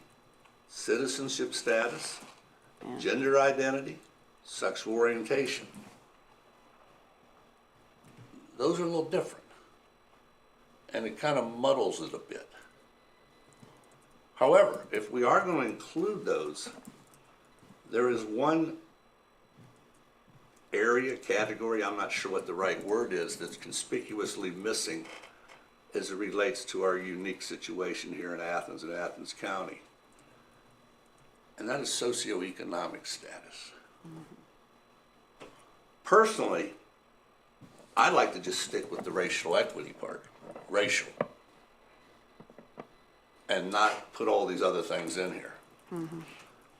citizenship status, gender identity, sexual orientation. Those are a little different. And it kind of muddles it a bit. However, if we are going to include those, there is one area, category, I'm not sure what the right word is, that's conspicuously missing as it relates to our unique situation here in Athens and Athens County. And that is socioeconomic status. Personally, I'd like to just stick with the racial equity part, racial, and not put all these other things in here.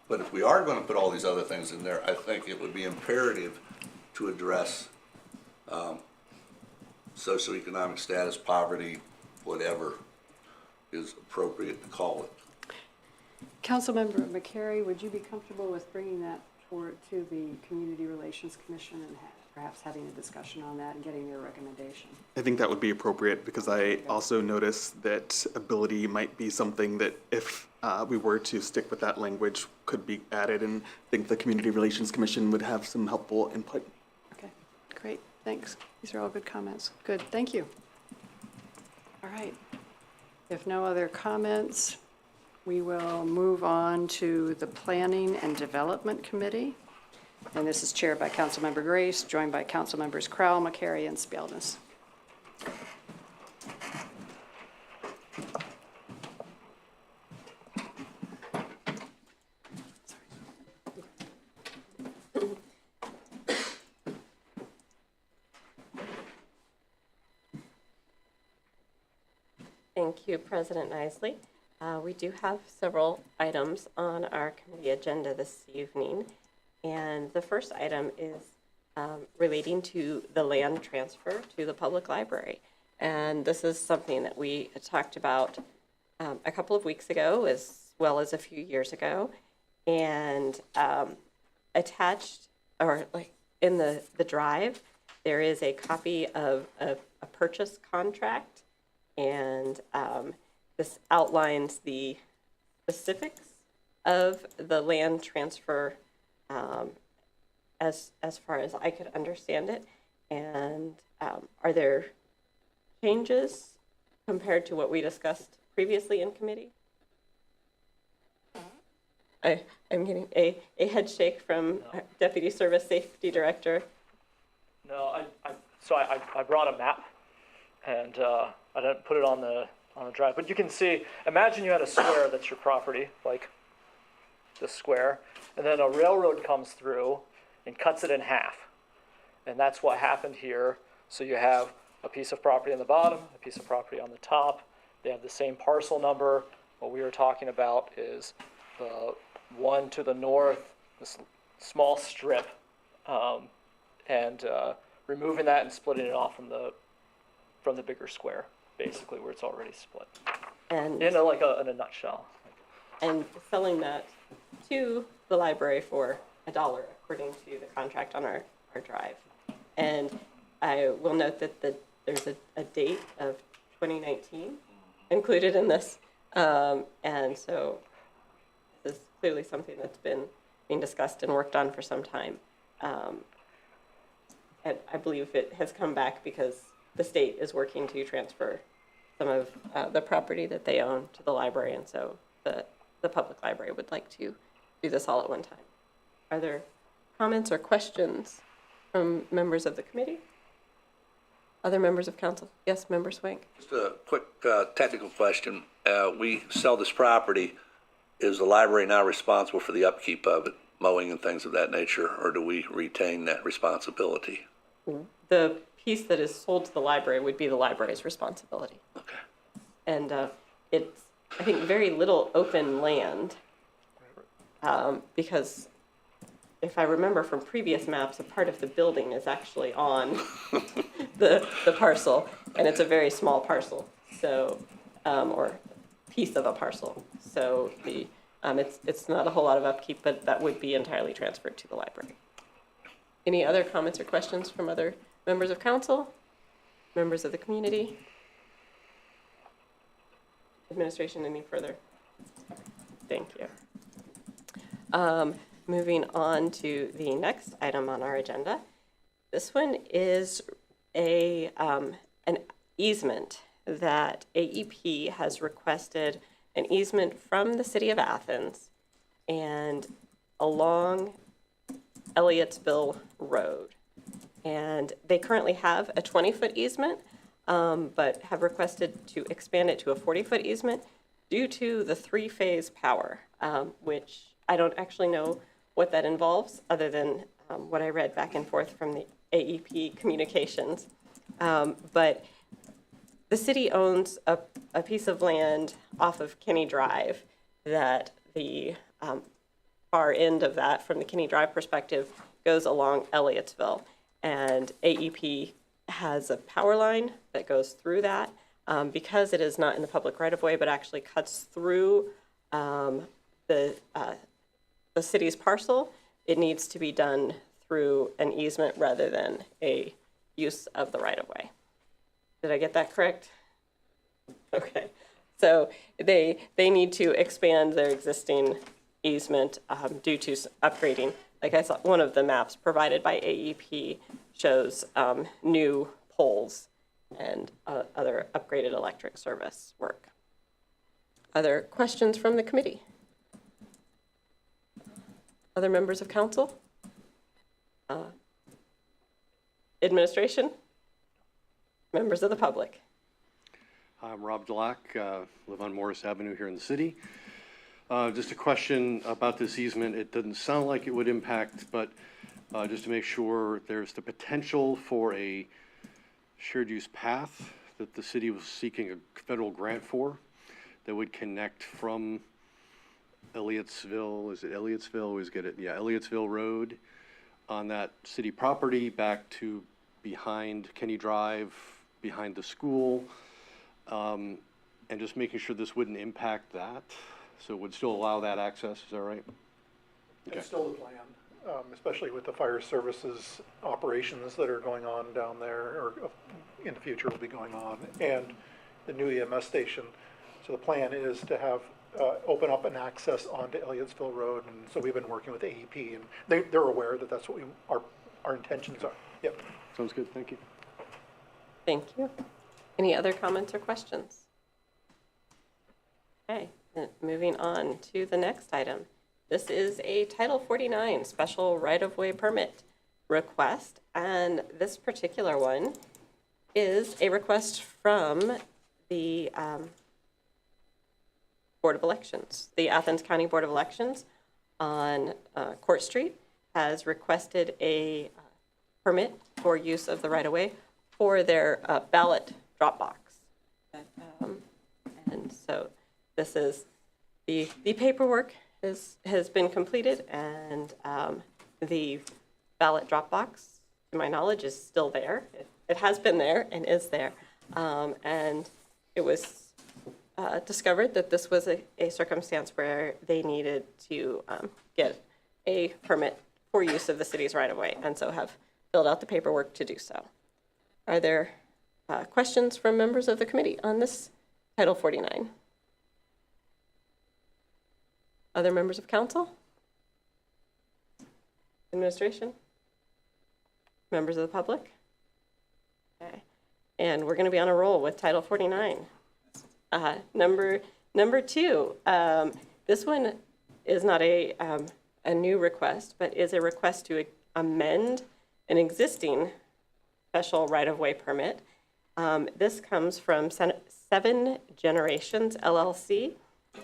But if we are going to put all these other things in there, I think it would be imperative to address socioeconomic status, poverty, whatever is appropriate to call it. Councilmember McCary, would you be comfortable with bringing that to the Community Relations Commission and perhaps having a discussion on that and getting their recommendation. I think that would be appropriate because I also noticed that ability might be something that if we were to stick with that language could be added, and I think the Community Relations Commission would have some helpful input. Okay, great, thanks. These are all good comments. Good, thank you. All right. If no other comments, we will move on to the Planning and Development Committee. And this is chaired by Councilmember Grace, joined by Councilmembers Crowell, McCary, and Spelness. Thank you, President Isley. We do have several items on our committee agenda this evening. And the first item is relating to the land transfer to the public library. And this is something that we talked about a couple of weeks ago, as well as a few years ago. And attached, or like in the drive, there is a copy of a purchase contract. And this outlines the specifics of the land transfer as far as I could understand it. And are there changes compared to what we discussed previously in committee? I'm getting a head shake from Deputy Service Safety Director. No, I brought a map, and I didn't put it on the drive, but you can see, imagine you had a square that's your property, like this square, and then a railroad comes through and cuts it in half. And that's what happened here. So you have a piece of property on the bottom, a piece of property on the top. They have the same parcel number. What we were talking about is the one to the north, this small strip, and removing that and splitting it off from the bigger square, basically, where it's already split. And In a nutshell. and selling that to the library for $1, according to the contract on our drive. And I will note that there's a date of 2019 included in this. And so this is clearly something that's been being discussed and worked on for some time. And I believe it has come back because the state is working to transfer some of the property that they own to the library. And so the public library would like to do this all at one time. Are there comments or questions from members of the committee? Other members of council? Yes, Member Swank. Just a quick technical question. We sell this property. Is the library now responsible for the upkeep of it, mowing and things of that nature, or do we retain that responsibility? The piece that is sold to the library would be the library's responsibility. Okay. And it's, I think, very little open land because if I remember from previous maps, a part of the building is actually on the parcel, and it's a very small parcel, so or piece of a parcel. So it's not a whole lot of upkeep, but that would be entirely transferred to the library. Any other comments or questions from other members of council, members of the community? Administration, any further? Thank you. Moving on to the next item on our agenda. This one is an easement that AEP has requested, an easement from the city of Athens and along Elliotsville Road. And they currently have a 20-foot easement, but have requested to expand it to a 40-foot easement due to the three-phase power, which I don't actually know what that involves other than what I read back and forth from the AEP communications. But the city owns a piece of land off of Kinney Drive that the far end of that, from the Kinney Drive perspective, goes along Elliotsville. And AEP has a power line that goes through that because it is not in the public right-of-way, but actually cuts through the city's parcel. It needs to be done through an easement rather than a use of the right-of-way. Did I get that correct? Okay, so they need to expand their existing easement due to upgrading. Like I saw, one of the maps provided by AEP shows new poles and other upgraded electric service work. Other questions from the committee? Other members of council? Administration? Members of the public? I'm Rob Delac, live on Morris Avenue here in the city. Just a question about this easement. It doesn't sound like it would impact, but just to make sure, there's the potential for a shared use path that the city was seeking a federal grant for that would connect from Elliotsville, is it Elliotsville? Always get it, yeah, Elliotsville Road on that city property back to behind Kenny Drive, behind the school, and just making sure this wouldn't impact that. So it would still allow that access, is that right? It's still the plan, especially with the fire services operations that are going on down there, or in the future will be going on, and the new EMS station. So the plan is to have, open up an access onto Elliotsville Road, and so we've been working with AEP, and they're aware that that's what our intentions are. Yep. Sounds good, thank you. Thank you. Any other comments or questions? Okay, then moving on to the next item. This is a Title 49 special right-of-way permit request, and this particular one is a request from the Board of Elections. The Athens County Board of Elections on Court Street has requested a permit for use of the right-of-way for their ballot drop box. And so this is, the paperwork has been completed, and the ballot drop box, to my knowledge, is still there. It has been there and is there. And it was discovered that this was a circumstance where they needed to get a permit for use of the city's right-of-way, and so have filled out the paperwork to do so. Are there questions from members of the committee on this Title 49? Other members of council? Administration? Members of the public? Okay. And we're going to be on a roll with Title 49. Number two, this one is not a new request, but is a request to amend an existing special right-of-way permit. This comes from Seven Generations LLC,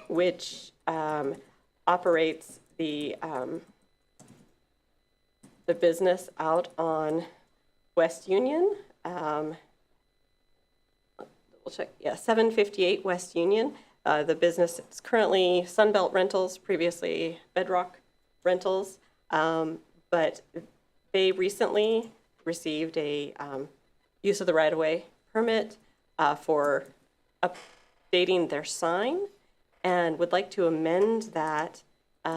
which operates the business out on West Union. We'll check, yeah, 758 West Union. The business is currently Sunbelt Rentals, previously Bedrock Rentals, but they recently received a use of the right-of-way permit for updating their sign, and would like to amend that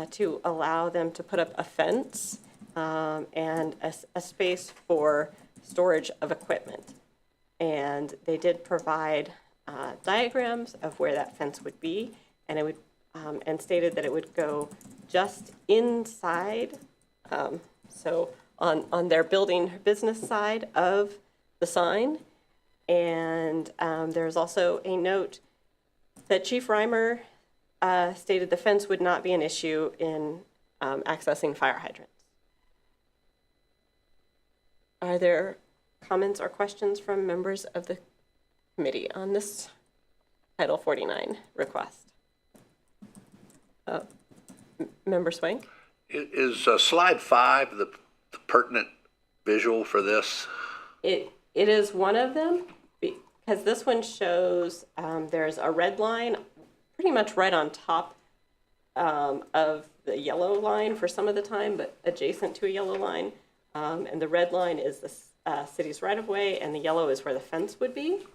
to allow them to put up a fence and a space for storage of equipment. And they did provide diagrams of where that fence would be, and it would and stated that it would go just inside, so on their building business side of the sign. And there's also a note that Chief Reimer stated the fence would not be an issue in accessing fire hydrants. Are there comments or questions from members of the committee on this Title 49 request? Member Swank? Is slide 5 the pertinent visual for this? It is one of them, because this one shows there's a red line pretty much right on top of the yellow line for some of the time, but adjacent to a yellow line. And the red line is the city's right-of-way, and the yellow is where the fence would be,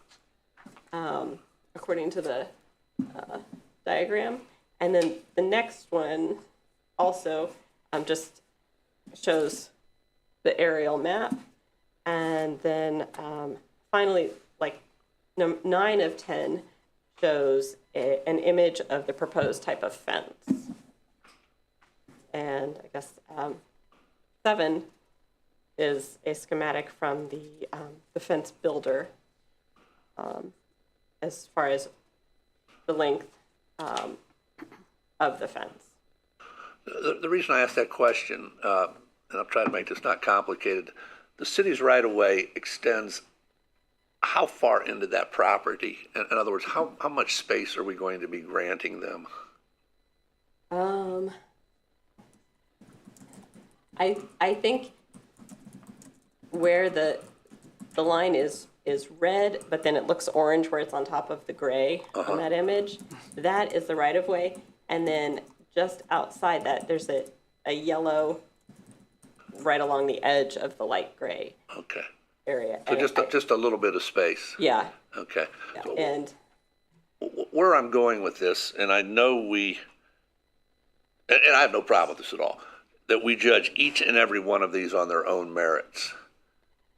according to the diagram. And then the next one also just shows the aerial map. And then finally, like 9 of 10 shows an image of the proposed type of fence. And I guess 7 is a schematic from the fence builder as far as the length of the fence. The reason I asked that question, and I'm trying to make this not complicated, the city's right-of-way extends how far into that property? In other words, how much space are we going to be granting them? I think where the line is red, but then it looks orange where it's on top of the gray on that image, that is the right-of-way. And then just outside that, there's a yellow right along the edge of the light gray Okay. area. So And just a little bit of space. yeah, Okay. yeah. So And where I'm going with this, and I know and I have no problem with this at all, that we judge each and every one of these on their own merits.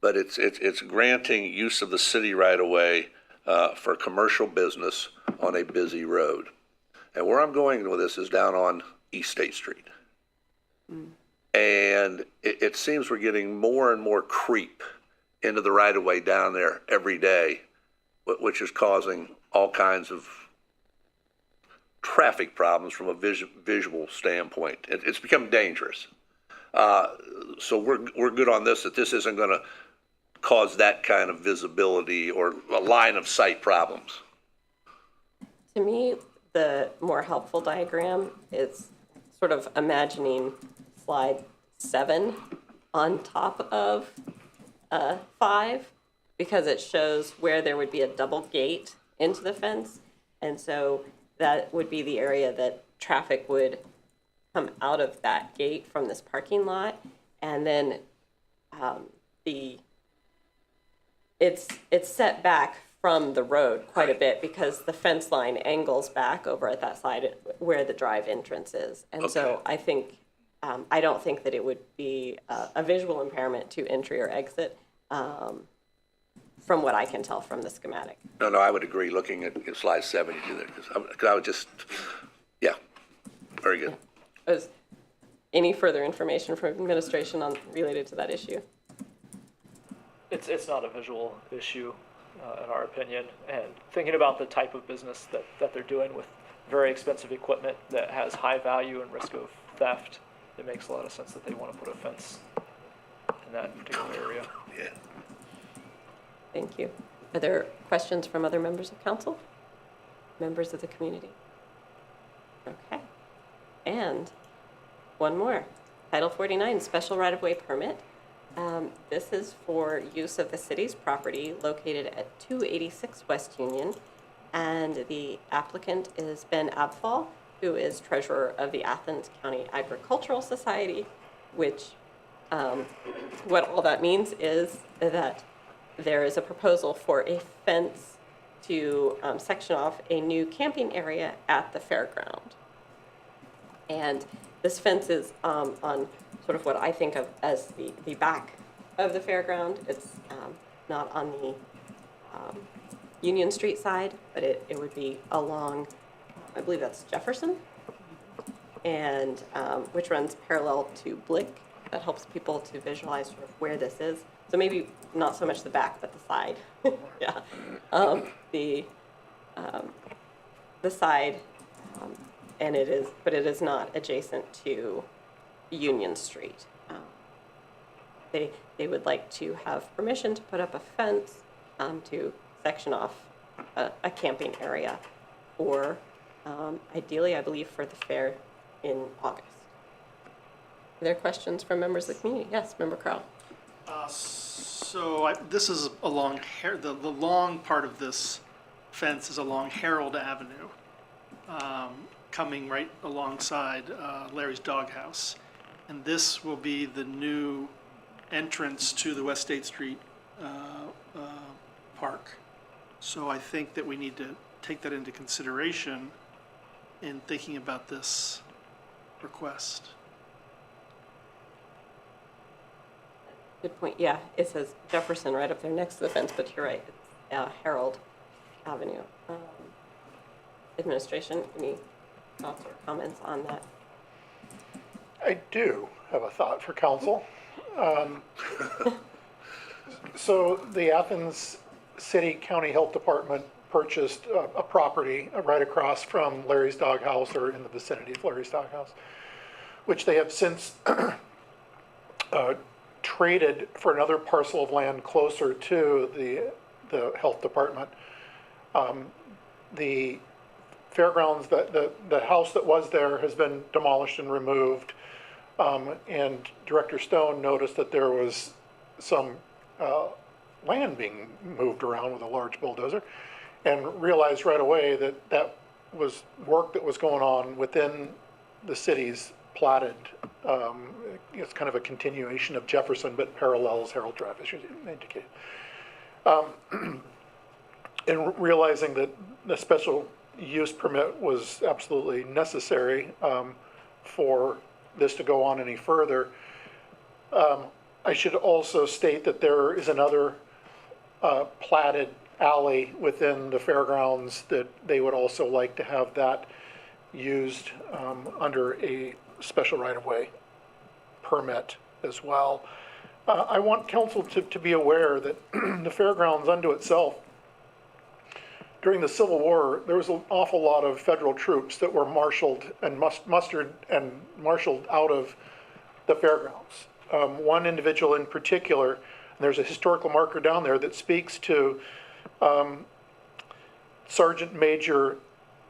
But it's granting use of the city right away for commercial business on a busy road. And where I'm going with this is down on East State Street. And it seems we're getting more and more creep into the right of way down there every day, which is causing all kinds of traffic problems from a visual standpoint. It's become dangerous. So we're good on this, that this isn't going to cause that kind of visibility or a line of sight problems. to me, the more helpful diagram is sort of imagining slide 7 on top of 5, because it shows where there would be a double gate into the fence. And so that would be the area that traffic would come out of that gate from this parking lot. And then it's set back from the road quite a bit because the fence line angles back over at that side where the drive entrance is. And so I think, I don't think that it would be a visual impairment to entry or exit from what I can tell from the schematic. No, I would agree, looking at slide 7, you do that, because I would just, yeah, very good. Is any further information from administration related to that issue? It's not a visual issue, in our opinion, and thinking about the type of business that they're doing with very expensive equipment that has high value and risk of theft, it makes a lot of sense that they want to put a fence in that particular area. Yeah. Thank you. Are there questions from other members of council? Members of the community? Okay. And one more. Title 49, special right-of-way permit. This is for use of the city's property located at 286 West Union. And the applicant is Ben Abfall, who is treasurer of the Athens County Agricultural Society, which what all that means is that there is a proposal for a fence to section off a new camping area at the fairground. And this fence is on sort of what I think of as the back of the fairground. It's not on the Union Street side, but it would be along, I believe that's Jefferson, and which runs parallel to Blick. That helps people to visualize sort of where this is. So maybe not so much the back, but the side. Yeah, the side, and it is not adjacent to Union Street. They would like to have permission to put up a fence to section off a camping area, or ideally, I believe, for the fair in August. Are there questions from members of the community? Yes, Member Crowell. This is along the long part of this fence is along Harold Avenue, coming right alongside Larry's Doghouse. And this will be the new entrance to the West State Street park. So I think that we need to take that into consideration in thinking about this request. Good point. Yeah, it says Jefferson right up there next to the fence, but you're right. It's Harold Avenue. Administration, any thoughts or comments on that? I do have a thought for council. So the Athens City County Health Department purchased a property right across from Larry's Doghouse, or in the vicinity of Larry's Doghouse, which they have since traded for another parcel of land closer to the health department. The fairgrounds, the house that was there has been demolished and removed. And Director Stone noticed that there was some land being moved around with a large bulldozer, and realized right away that that was work that was going on within the city's platted. It's kind of a continuation of Jefferson, but parallels Harold Drive, as you indicated. And realizing that the special use permit was absolutely necessary for this to go on any further. I should also state that there is another platted alley within the fairgrounds that they would also like to have that used under a special right-of-way permit as well. I want council to be aware that the fairgrounds unto itself, during the Civil War, there was an awful lot of federal troops that were marshaled and mustered and marshaled out of the fairgrounds. One individual in particular, and there's a historical marker down there that speaks to Sergeant Major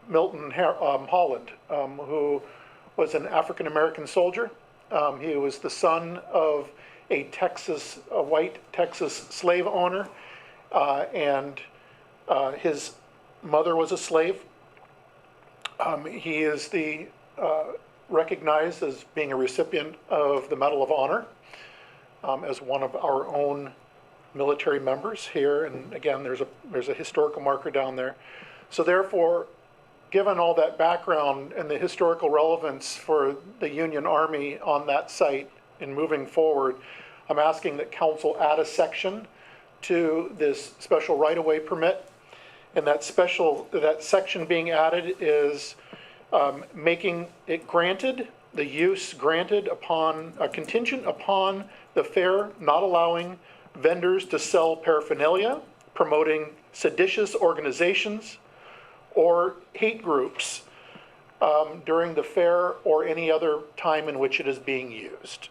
Milton Holland, who was an African-American soldier. He was the son of a white Texas slave owner, and his mother was a slave. He is recognized as being a recipient of the Medal of Honor as one of our own military members here. And again, there's a historical marker down there. So therefore, given all that background and the historical relevance for the Union Army on that site in moving forward, I'm asking that council add a section to this special right-of-way permit. And that section being added is making it granted, the use granted upon, contingent upon the fair not allowing vendors to sell paraphernalia, promoting seditious organizations or hate groups during the fair or any other time in which it is being used.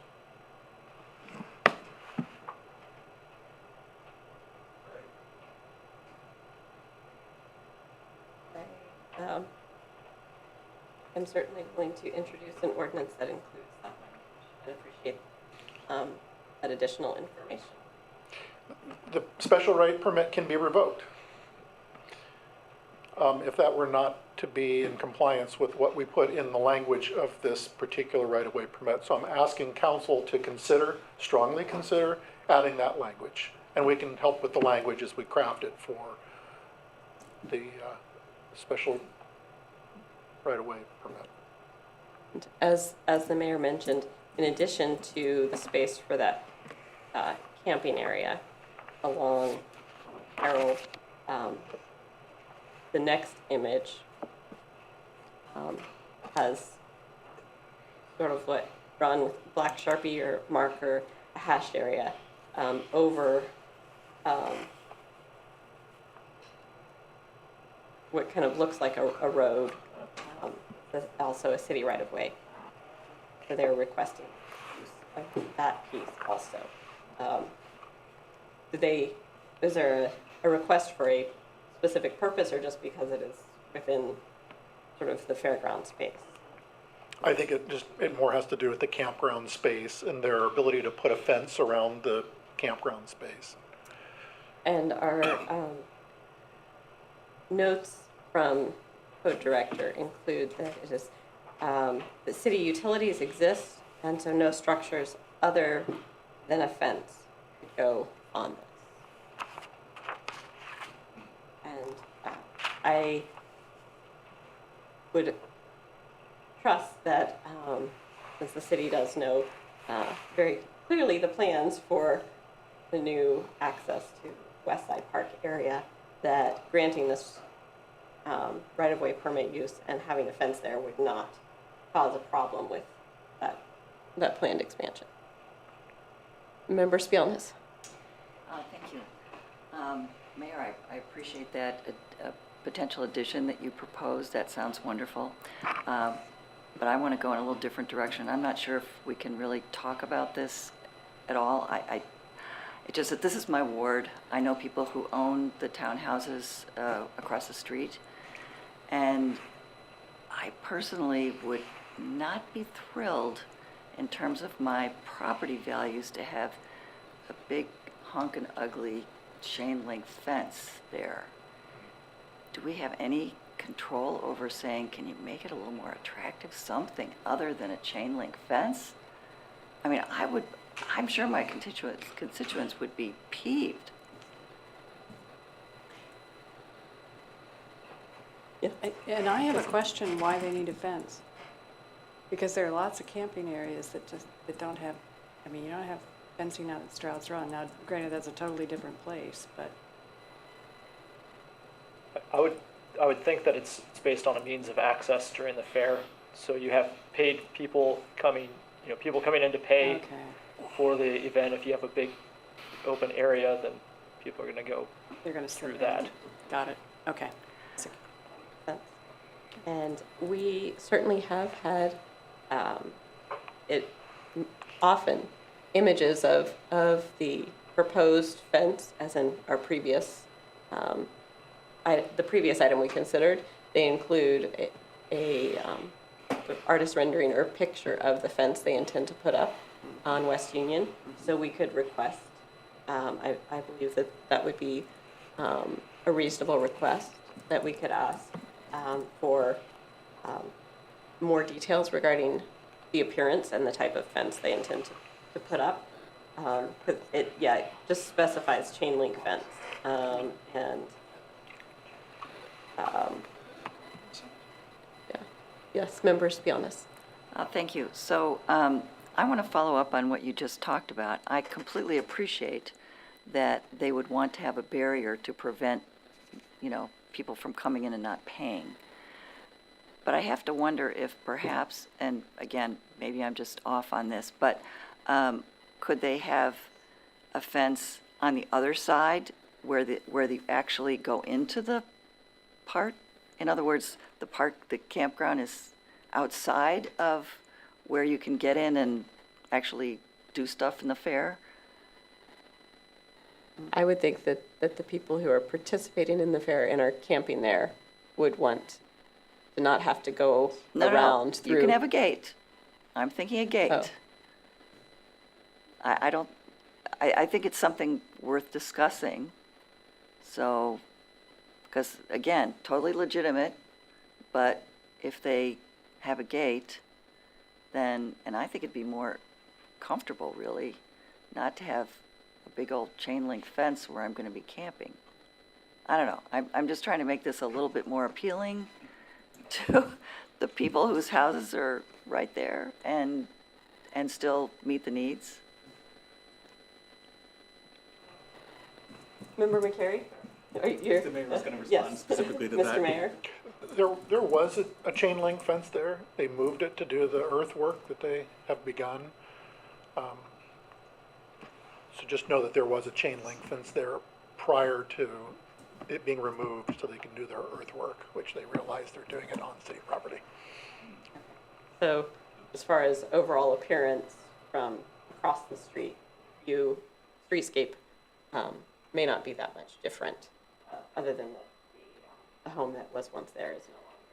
I'm certainly willing to introduce an ordinance that includes that language and appreciate that additional information. The special right permit can be revoked if that were not to be in compliance with what we put in the language of this particular right-of-way permit. So I'm asking council to strongly consider adding that language. And we can help with the language as we craft it for the special right-of-way permit. And as the mayor mentioned, in addition to the space for that camping area along Harold, the next image has sort of what drawn with black Sharpie or marker, a hashed area over what kind of looks like a road, also a city right-of-way. So they're requesting use of that piece also. Is there a request for a specific purpose, or just because it is within sort of the fairground space? I think it more has to do with the campground space and their ability to put a fence around the campground space. And our notes from code director include that it is the city utilities exist, and so no structures other than a fence could go on this. And I would trust that since the city does know very clearly the plans for the new access to West Side Park area, that granting this right-of-way permit use and having a fence there would not cause a problem with that planned expansion. Member Spielness. Thank you. Mayor, I appreciate that potential addition that you proposed. That sounds wonderful. But I want to go in a little different direction. I'm not sure if we can really talk about this at all. It's just that this is my ward. I know people who own the townhouses across the street. And I personally would not be thrilled in terms of my property values to have a big honkin' ugly chain link fence there. Do we have any control over saying, can you make it a little more attractive, something other than a chain link fence? I mean, I'm sure my constituents would be peeved. And I have a question why they need a fence. Because there are lots of camping areas that don't have, I mean, you don't have fencing out at Stroud's Run. Now, granted, that's a totally different place, but I would think that it's based on a means of access during the fair. So you have paid people coming, people coming in to pay okay. for the event. If you have a big open area, then people are going to go They're going to through that. Got it. Okay. And we certainly have had often images of the proposed fence, as in our previous, the previous item we considered. They include a artist rendering or picture of the fence they intend to put up on West Union. So we could request, I believe that would be a reasonable request that we could ask for more details regarding the appearance and the type of fence they intend to put up. It just specifies chain link fence. Yes, members, be honest. Thank you. So I want to follow up on what you just talked about. I completely appreciate that they would want to have a barrier to prevent, people from coming in and not paying. But I have to wonder if perhaps, and again, maybe I'm just off on this, but could they have a fence on the other side where they actually go into the park? In other words, the campground is outside of where you can get in and actually do stuff in the fair? I would think that the people who are participating in the fair and are camping there would want to not have to go around through. You can have a gate. I'm thinking a gate. Oh. I think it's something worth discussing. So, because again, totally legitimate, but if they have a gate, then, and I think it'd be more comfortable really, not to have a big old chain link fence where I'm going to be camping. I don't know. I'm just trying to make this a little bit more appealing to the people whose houses are right there and still meet the needs. Member McCary? The mayor was going to respond specifically to that. Mr. Mayor? There was a chain link fence there. They moved it to do the earthwork that they have begun. So just know that there was a chain link fence there prior to it being removed so they can do their earthwork, which they realize they're doing it on city property. So as far as overall appearance from across the street, streetscape may not be that much different, other than the home that was once there is no longer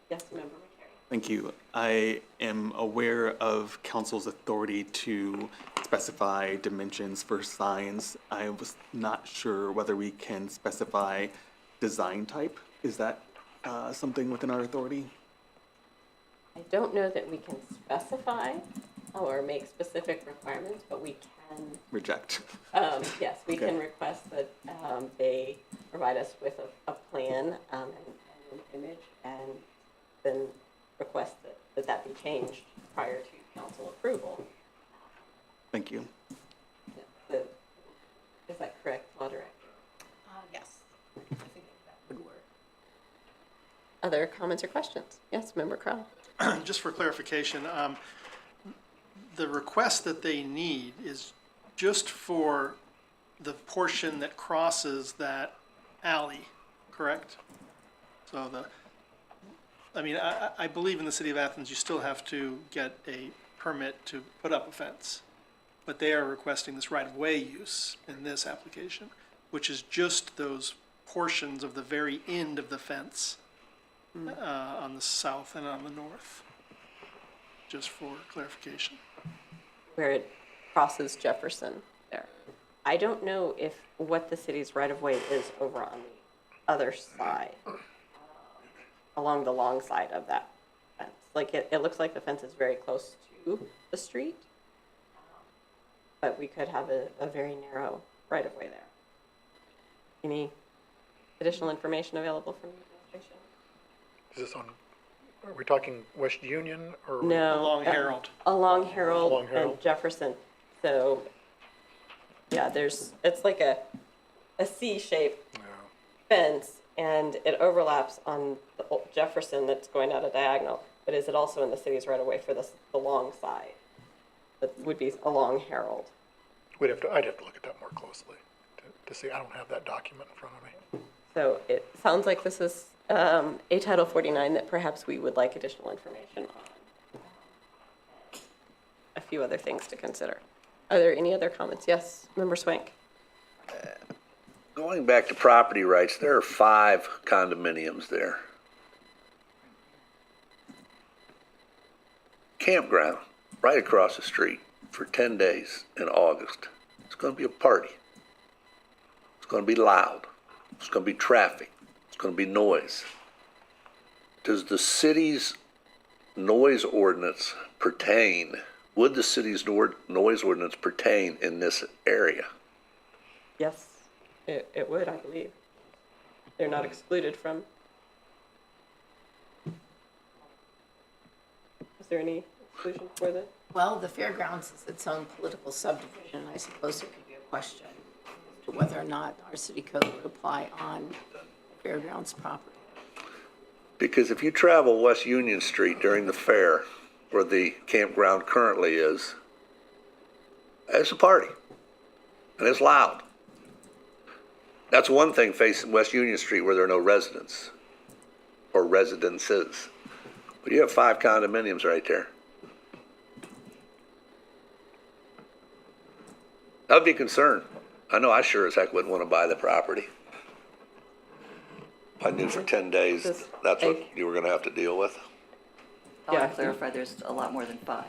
there. Yes, Member McCary. Thank you. I am aware of council's authority to specify dimensions for signs. I was not sure whether we can specify design type. Is that something within our authority? I don't know that we can specify or make specific requirements, but we can. Reject. Yes, we Okay. can request that they provide us with a plan and an image, and then request that be changed prior to council approval. Thank you. other comments or questions? Yes, Member Crowell? Just for clarification, the request that they need is just for the portion that crosses that alley, correct? So I believe in the city of Athens, you still have to get a permit to put up a fence. But they are requesting this right-of-way use in this application, which is just those portions of the very end of the fence on the south and on the north, just for clarification. Where it crosses Jefferson there. I don't know what the city's right-of-way is over on the other side, along the long side of that fence. Like, it looks like the fence is very close to the street, but we could have a very narrow right-of-way there. Any additional information available from the administration? Is this on, are we talking West Union or? No. Along Herald. Along Herald Along Herald. and Jefferson. So, yeah, it's like a C-shaped fence, and it overlaps on the Jefferson that's going at a diagonal, but is it also in the city's right-of-way for the long side? That would be along Herald. I'd have to look at that more closely to see. I don't have that document in front of me. So it sounds like this is a Title 49 that perhaps we would like additional information on. A few other things to consider. Are there any other comments? Yes, Member Swank. Going back to property rights, there are 5 condominiums there. Campground, right across the street for 10 days in August. It's going to be a party. It's going to be loud. It's going to be traffic. It's going to be noise. Does the city's noise ordinance pertain, would the city's noise ordinance pertain in this area? Yes, it would, I believe. They're not excluded from. Is there any exclusion for the? Well, the fairgrounds is its own political subdivision. I suppose there could be a question as to whether or not our city code would apply on fairgrounds property. Because if you travel West Union Street during the fair, where the campground currently is, it's a party, and it's loud. That's one thing facing West Union Street where there are no residents or residences. But you have 5 condominiums right there. That would be a concern. I know I sure as heck wouldn't want to buy the property. If I knew for 10 days that's what you were going to have to deal with. I want Yeah. to clarify, there's a lot more than 5.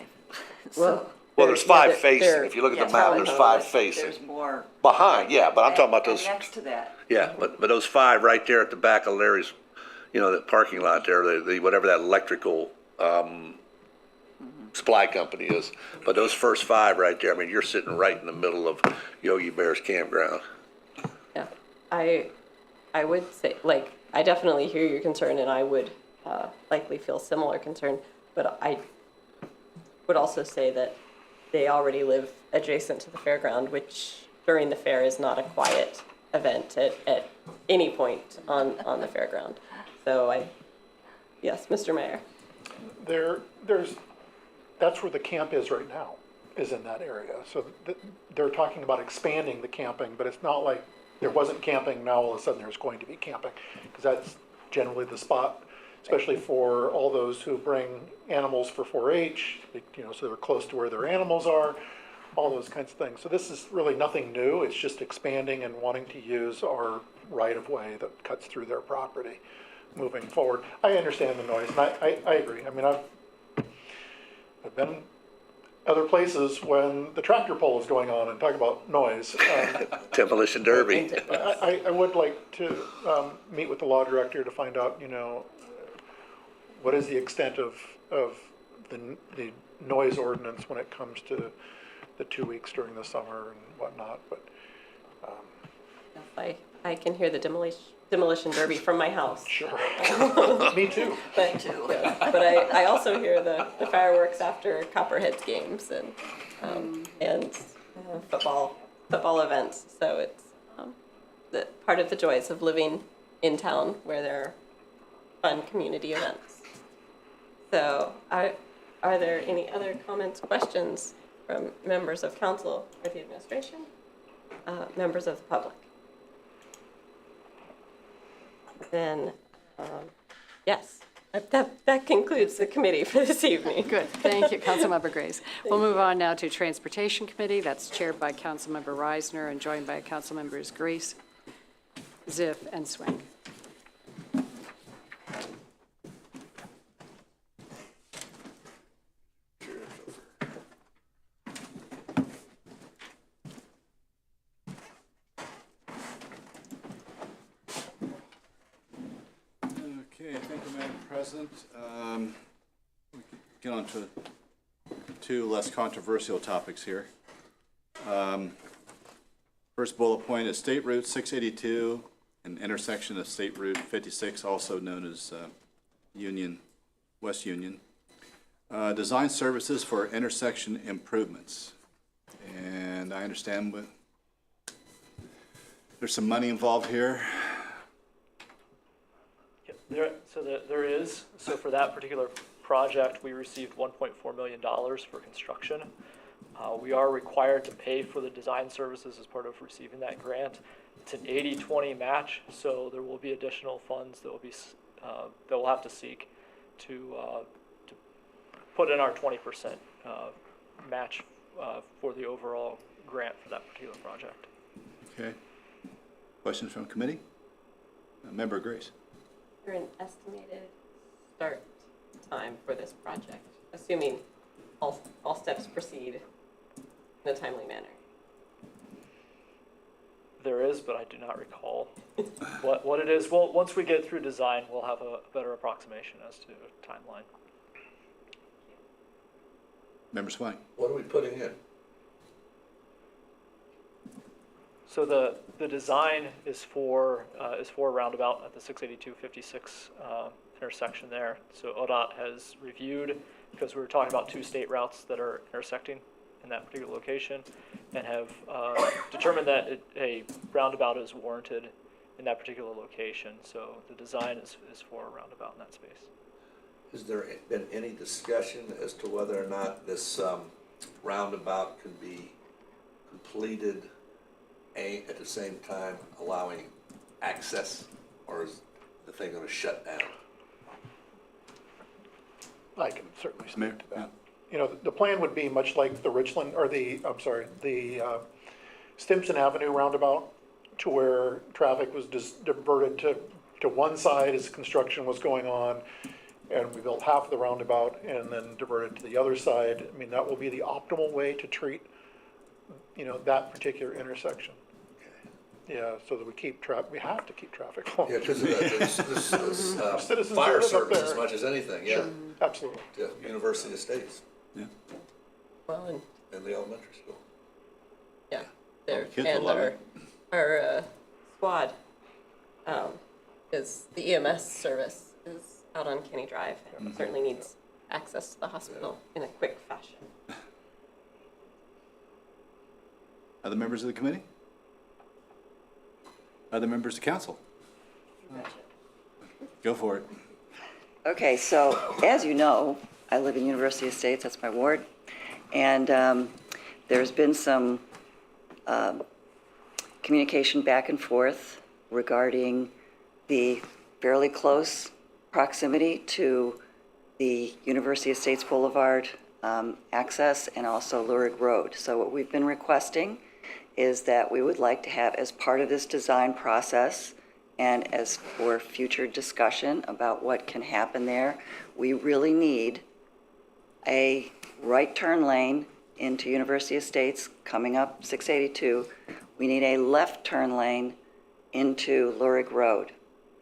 Well, Well, there's 5 facing. they're- If you look at Yeah, the map, there's 5 There's facing. more. Behind, yeah, but I'm talking about And those, next to that. yeah, but those 5 right there at the back of Larry's, the parking lot there, the whatever that electrical, supply company is. But those first 5 right there, I mean, you're sitting right in the middle of Yogi Bear's campground. Yeah, I would say, like, I definitely hear your concern, and I would likely feel similar concern, but I would also say that they already live adjacent to the fairground, which during the fair is not a quiet event at any point on the fairground. So yes, Mr. Mayor. That's where the camp is right now, is in that area. So they're talking about expanding the camping, but it's not like there wasn't camping, now all of a sudden there's going to be camping. Because that's generally the spot, especially for all those who bring animals for 4-H, so they're close to where their animals are, all those kinds of things. So this is really nothing new, it's just expanding and wanting to use our right-of-way that cuts through their property moving forward. I understand the noise, and I agree. I mean, I've been other places when the tractor pull is going on and talk about noise. Demolition Derby. I would like to meet with the law director to find out, what is the extent of the noise ordinance when it comes to the 2 weeks during the summer and whatnot, but. I can hear the demolition derby from my house. Sure. Me too. But I also hear the fireworks after Copperhead's games and football events. So it's part of the joys of living in town where there are fun community events. So are there any other comments, questions from members of council or the administration, members of the public? Then, yes, that concludes the committee for this evening. Good, thank you, Councilmember Grace. We'll move on now to Transportation Committee. That's chaired by Councilmember Reisner and joined by Councilmembers Grace, Ziff, and Swank. Okay, thank you, Madam President. We could get on to two less controversial topics here. First bullet point is State Route 682, an intersection of State Route 56, also known as West Union. Design services for intersection improvements. And I understand there's some money involved here. There is. So for that particular project, we received $1.4 million for construction. We are required to pay for the design services as part of receiving that grant. It's an 80-20 match, so there will be additional funds that will be that we'll have to seek to put in our 20% match for the overall grant for that particular project. Okay. Questions from committee? Member Grace. Is there an estimated start time for this project, assuming all steps proceed in a timely manner? There is, but I do not recall what it is. Well, once we get through design, we'll have a better approximation as to timeline. Member Swank. What are we putting in? So the design is for a roundabout at the 682-56 intersection there. So ODOT has reviewed, because we were talking about two state routes that are intersecting in that particular location, and have determined that a roundabout is warranted in that particular location. So the design is for a roundabout in that space. Has there been any discussion as to whether or not this roundabout could be completed at the same time allowing access, or is the thing going to shut down? I can certainly speak to that. You know, the plan would be much like the Richland, or the Stimson Avenue roundabout, to where traffic was just diverted to one side as construction was going on, and we built half of the roundabout and then diverted to the other side. I mean, that will be the optimal way to treat, that particular intersection. Yeah, so that we have to keep traffic flowing. Yeah, because this Citizens fire live up service there. as much as anything, yeah. Sure, absolutely. Yeah, University Estates Yeah. Well, and the elementary school. yeah, there, kids will and love it. our squad is the EMS service is out on Kenny Drive, and certainly needs access to the hospital in a quick fashion. Other members of the committee? Other members of council? Go for it. Okay, so as you know, I live in University Estates, that's my ward, and there's been some communication back and forth regarding the fairly close proximity to the University Estates Boulevard access and also Lurig Road. So what we've been requesting is that we would like to have, as part of this design process and as for future discussion about what can happen there, we really need a right turn lane into University Estates coming up 682. We need a left turn lane into Lurig Road.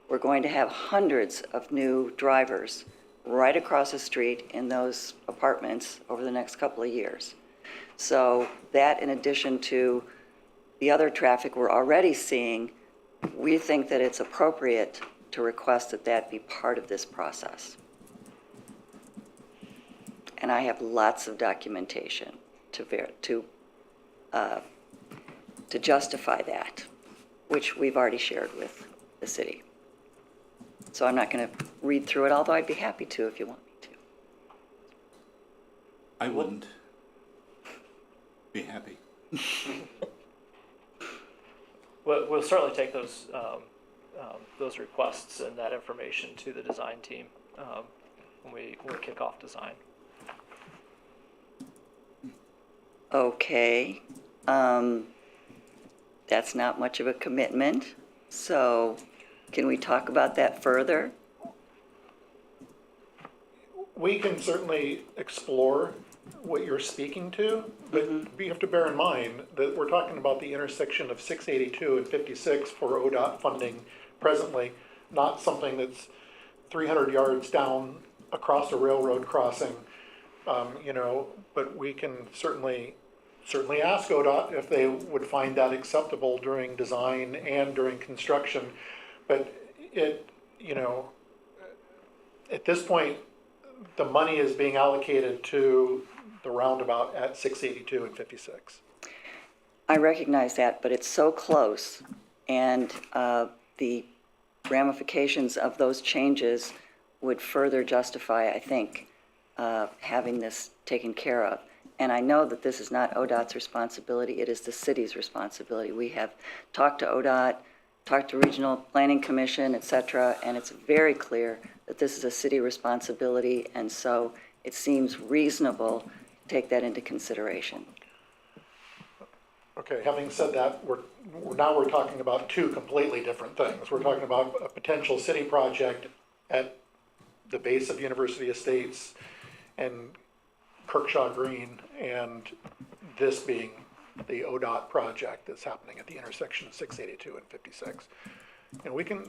We're going to have hundreds of new drivers right across the street in those apartments over the next couple of years. So that, in addition to the other traffic we're already seeing, we think that it's appropriate to request that that be part of this process. And I have lots of documentation to justify that, which we've already shared with the city. So I'm not going to read through it, although I'd be happy to if you want me to. I wouldn't be happy. We'll certainly take those requests and that information to the design team when we kick off design. Okay. That's not much of a commitment, so can we talk about that further? We can certainly explore what you're speaking to, but you have to bear in mind that we're talking about the intersection of 682 and 56 for ODOT funding presently, not something that's 300 yards down across a railroad crossing, but we can certainly ask ODOT if they would find that acceptable during design and during construction. But at this point, the money is being allocated to the roundabout at 682 and 56. I recognize that, but it's so close, and the ramifications of those changes would further justify, I think, having this taken care of. And I know that this is not ODOT's responsibility, it is the city's responsibility. We have talked to ODOT, talked to Regional Planning Commission, et cetera, and it's very clear that this is a city responsibility, and so it seems reasonable to take that into consideration. Okay, having said that, we're talking about two completely different things. We're talking about a potential city project at the base of University Estates and Kirkshaw Green, and this being the ODOT project that's happening at the intersection of 682 and 56. And we can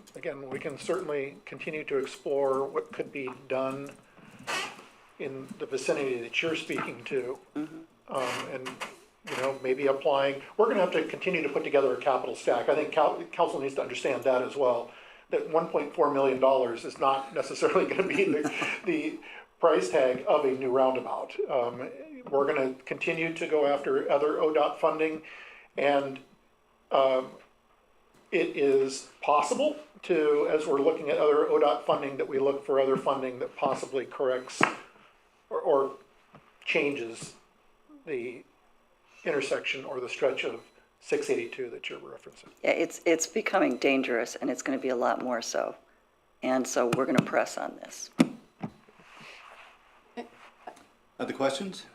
certainly continue to explore what could be done in the vicinity that you're speaking to. And, maybe applying, we're gonna have to continue to put together a capital stack. I think council needs to understand that as well, that $1.4 million is not necessarily gonna be the price tag of a new roundabout. We're gonna continue to go after other ODOT funding, and it is possible to, as we're looking at other ODOT funding, that we look for other funding that possibly corrects or changes the intersection or the stretch of 682 that you're referencing. Yeah, it's becoming dangerous, and it's going to be a lot more so. And so we're going to press on this. Other questions?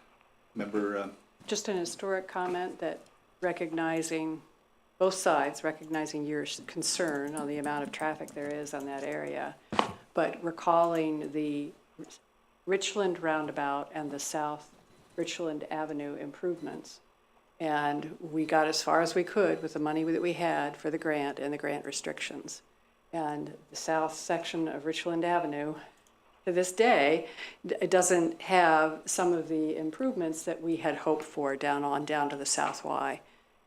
Member, Just an historic comment that recognizing, both sides recognizing your concern on the amount of traffic there is on that area, but recalling the Richland roundabout and the South Richland Avenue improvements. And we got as far as we could with the money that we had for the grant and the grant restrictions. And the south section of Richland Avenue, to this day, it doesn't have some of the improvements that we had hoped for down to the South Y.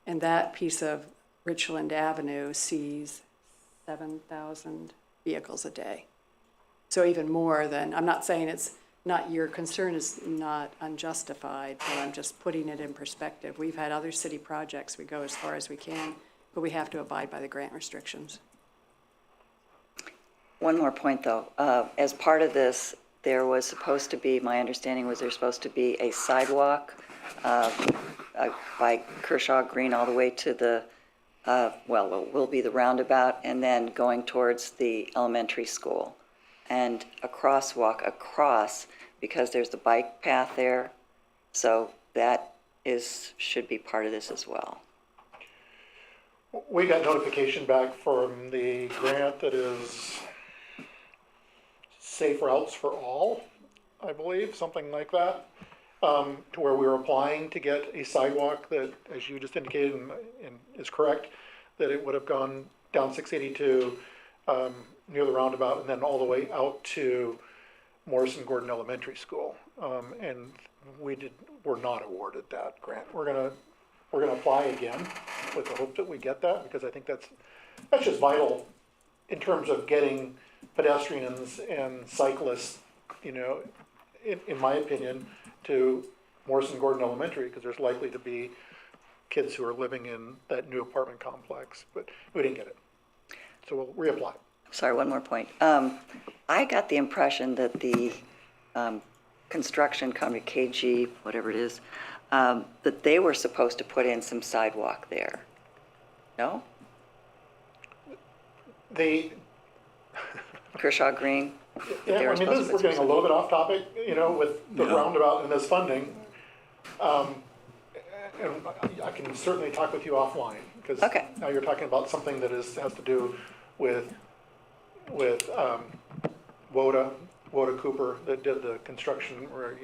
And that piece of Richland Avenue sees 7,000 vehicles a day. So even more than, I'm not saying it's not, your concern is not unjustified, but I'm just putting it in perspective. We've had other city projects, we go as far as we can, but we have to abide by the grant restrictions. One more point, though. As part of this, there was supposed to be, my understanding was there's supposed to be a sidewalk by Kershaw Green all the way to the, will be the roundabout, and then going towards the elementary school. And a crosswalk across, because there's the bike path there. So that should be part of this as well. We got notification back from the grant that is Safe Routes for All, I believe, something like that, to where we were applying to get a sidewalk that, as you just indicated and is correct, that it would have gone down 682 near the roundabout and then all the way out to Morrison Gordon Elementary School. And we're not awarded that grant. We're gonna apply again with the hope that we get that, because I think that's just vital in terms of getting pedestrians and cyclists, in my opinion, to Morrison Gordon Elementary, because there's likely to be kids who are living in that new apartment complex, but we didn't get it. So we'll reapply. sorry, one more point. I got the impression that the construction company, KG, whatever it is, that they were supposed to put in some sidewalk there. No? The, Kershaw Green? yeah, They were I mean, supposed to we're put getting a some- little bit off topic, with the Yeah. roundabout and this funding. And I can certainly talk with you offline, because Okay. now you're talking about something that has to do with Woda Cooper that did the construction, where,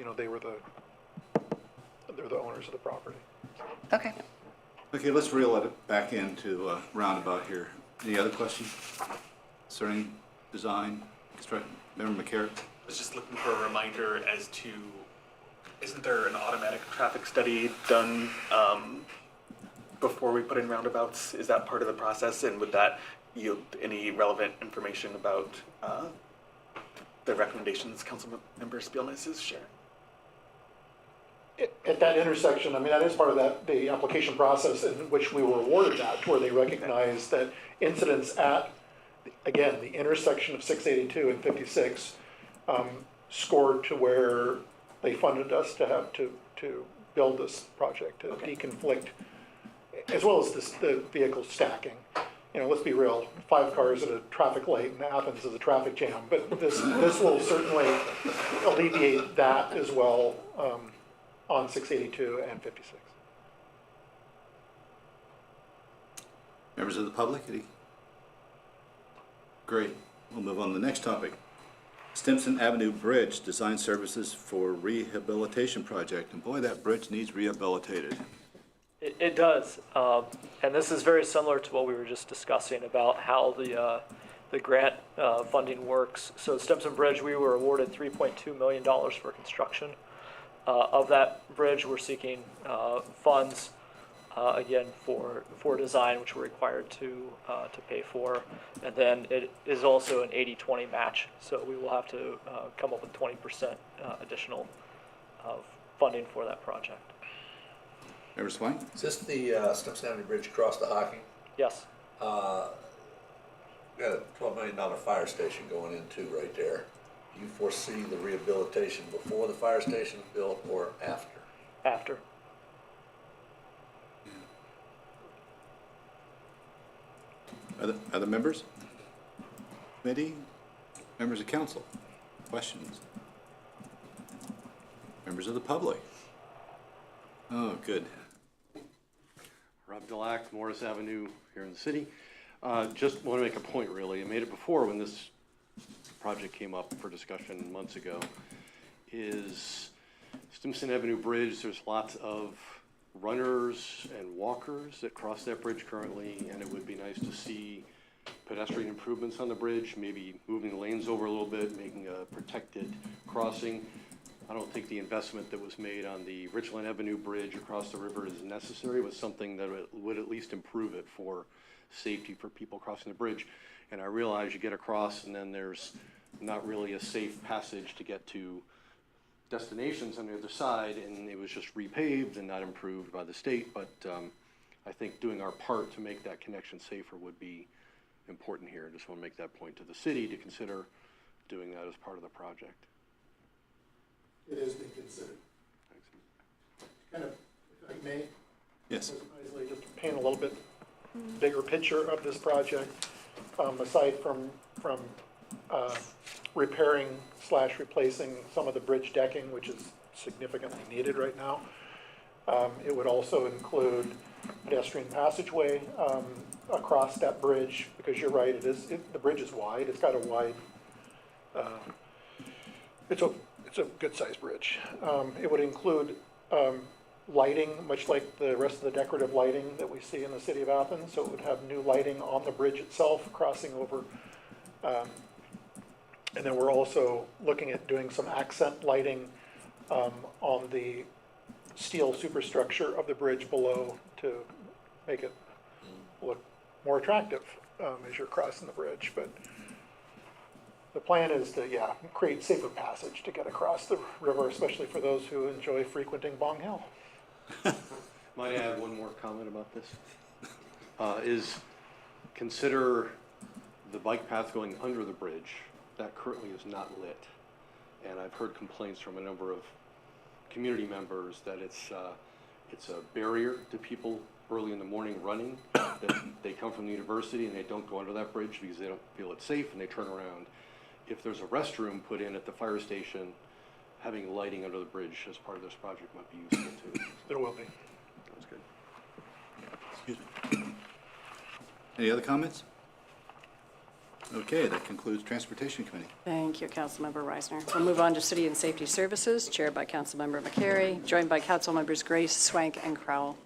they're the owners of the property. Okay. Okay, let's reel it back into roundabout here. Any other questions concerning design, construction? Member McCarrick? I was just looking for a reminder as to, isn't there an automatic traffic study done before we put in roundabouts? Is that part of the process, and would that yield any relevant information about the recommendations council member Spielness is sharing? At that intersection, I mean, that is part of the application process in which we were awarded that, where they recognize that incidents at, again, the intersection of 682 and 56 scored to where they funded us to build this project, to deconflict, as well as the vehicle stacking. Let's be real, 5 cars at a traffic light in Athens is a traffic jam, but this will certainly alleviate that as well on 682 and 56. Members of the public? Great. We'll move on to the next topic. Stimson Avenue Bridge, design services for rehabilitation project. And boy, that bridge needs rehabilitated. It does, and this is very similar to what we were just discussing about how the grant funding works. So Stimson Bridge, we were awarded $3.2 million for construction. Of that bridge, we're seeking funds again for design, which we're required to pay for, and then it is also an 80-20 match. So we will have to come up with 20% additional funding for that project. Member Swank? Is this the Stimson Avenue Bridge across the Hocking? Yes. We got a $12 million fire station going in too right there. Do you foresee the rehabilitation before the fire station is built or after? After. Other members? Committee? Members of council? Questions? Members of the public? Oh, good. Rob Delac, Morris Avenue here in the city. Just want to make a point, really. I made it before when this project came up for discussion months ago, is Stimson Avenue Bridge, there's lots of runners and walkers that cross that bridge currently, and it would be nice to see pedestrian improvements on the bridge, maybe moving the lanes over a little bit, making a protected crossing. I don't think the investment that was made on the Richland Avenue Bridge across the river is necessary. It was something that would at least improve it for safety for people crossing the bridge. And I realize you get across and then there's not really a safe passage to get to destinations on the other side, and it was just repaved and not improved by the state. But I think doing our part to make that connection safer would be important here. I just want to make that point to the city to consider doing that as part of the project. It is being considered. Kind of, if I may, Yes. Isley, just to paint a little bit bigger picture of this project, aside from repairing / replacing some of the bridge decking, which is significantly needed right now. It would also include pedestrian passageway across that bridge, because you're right, the bridge is wide. It's got a wide, it's a good-sized bridge. It would include lighting, much like the rest of the decorative lighting that we see in the city of Athens. So it would have new lighting on the bridge itself, crossing over. And then we're also looking at doing some accent lighting on the steel superstructure of the bridge below to make it look more attractive as you're crossing the bridge. But the plan is to, create safer passage to get across the river, especially for those who enjoy frequenting Bong Hill. Might I add one more comment about this? Is consider the bike path going under the bridge, that currently is not lit. And I've heard complaints from a number of community members that it's a barrier to people early in the morning running, that they come from the university and they don't go under that bridge because they don't feel it's safe and they turn around. If there's a restroom put in at the fire station, having lighting under the bridge as part of this project might be useful too. There will be. That's good. Excuse me. Any other comments? Okay, that concludes Transportation Committee. Thank you, Councilmember Reisner. We'll move on to City and Safety Services, chaired by Councilmember McCary, joined by Councilmembers Grace, Swank, and Crowell.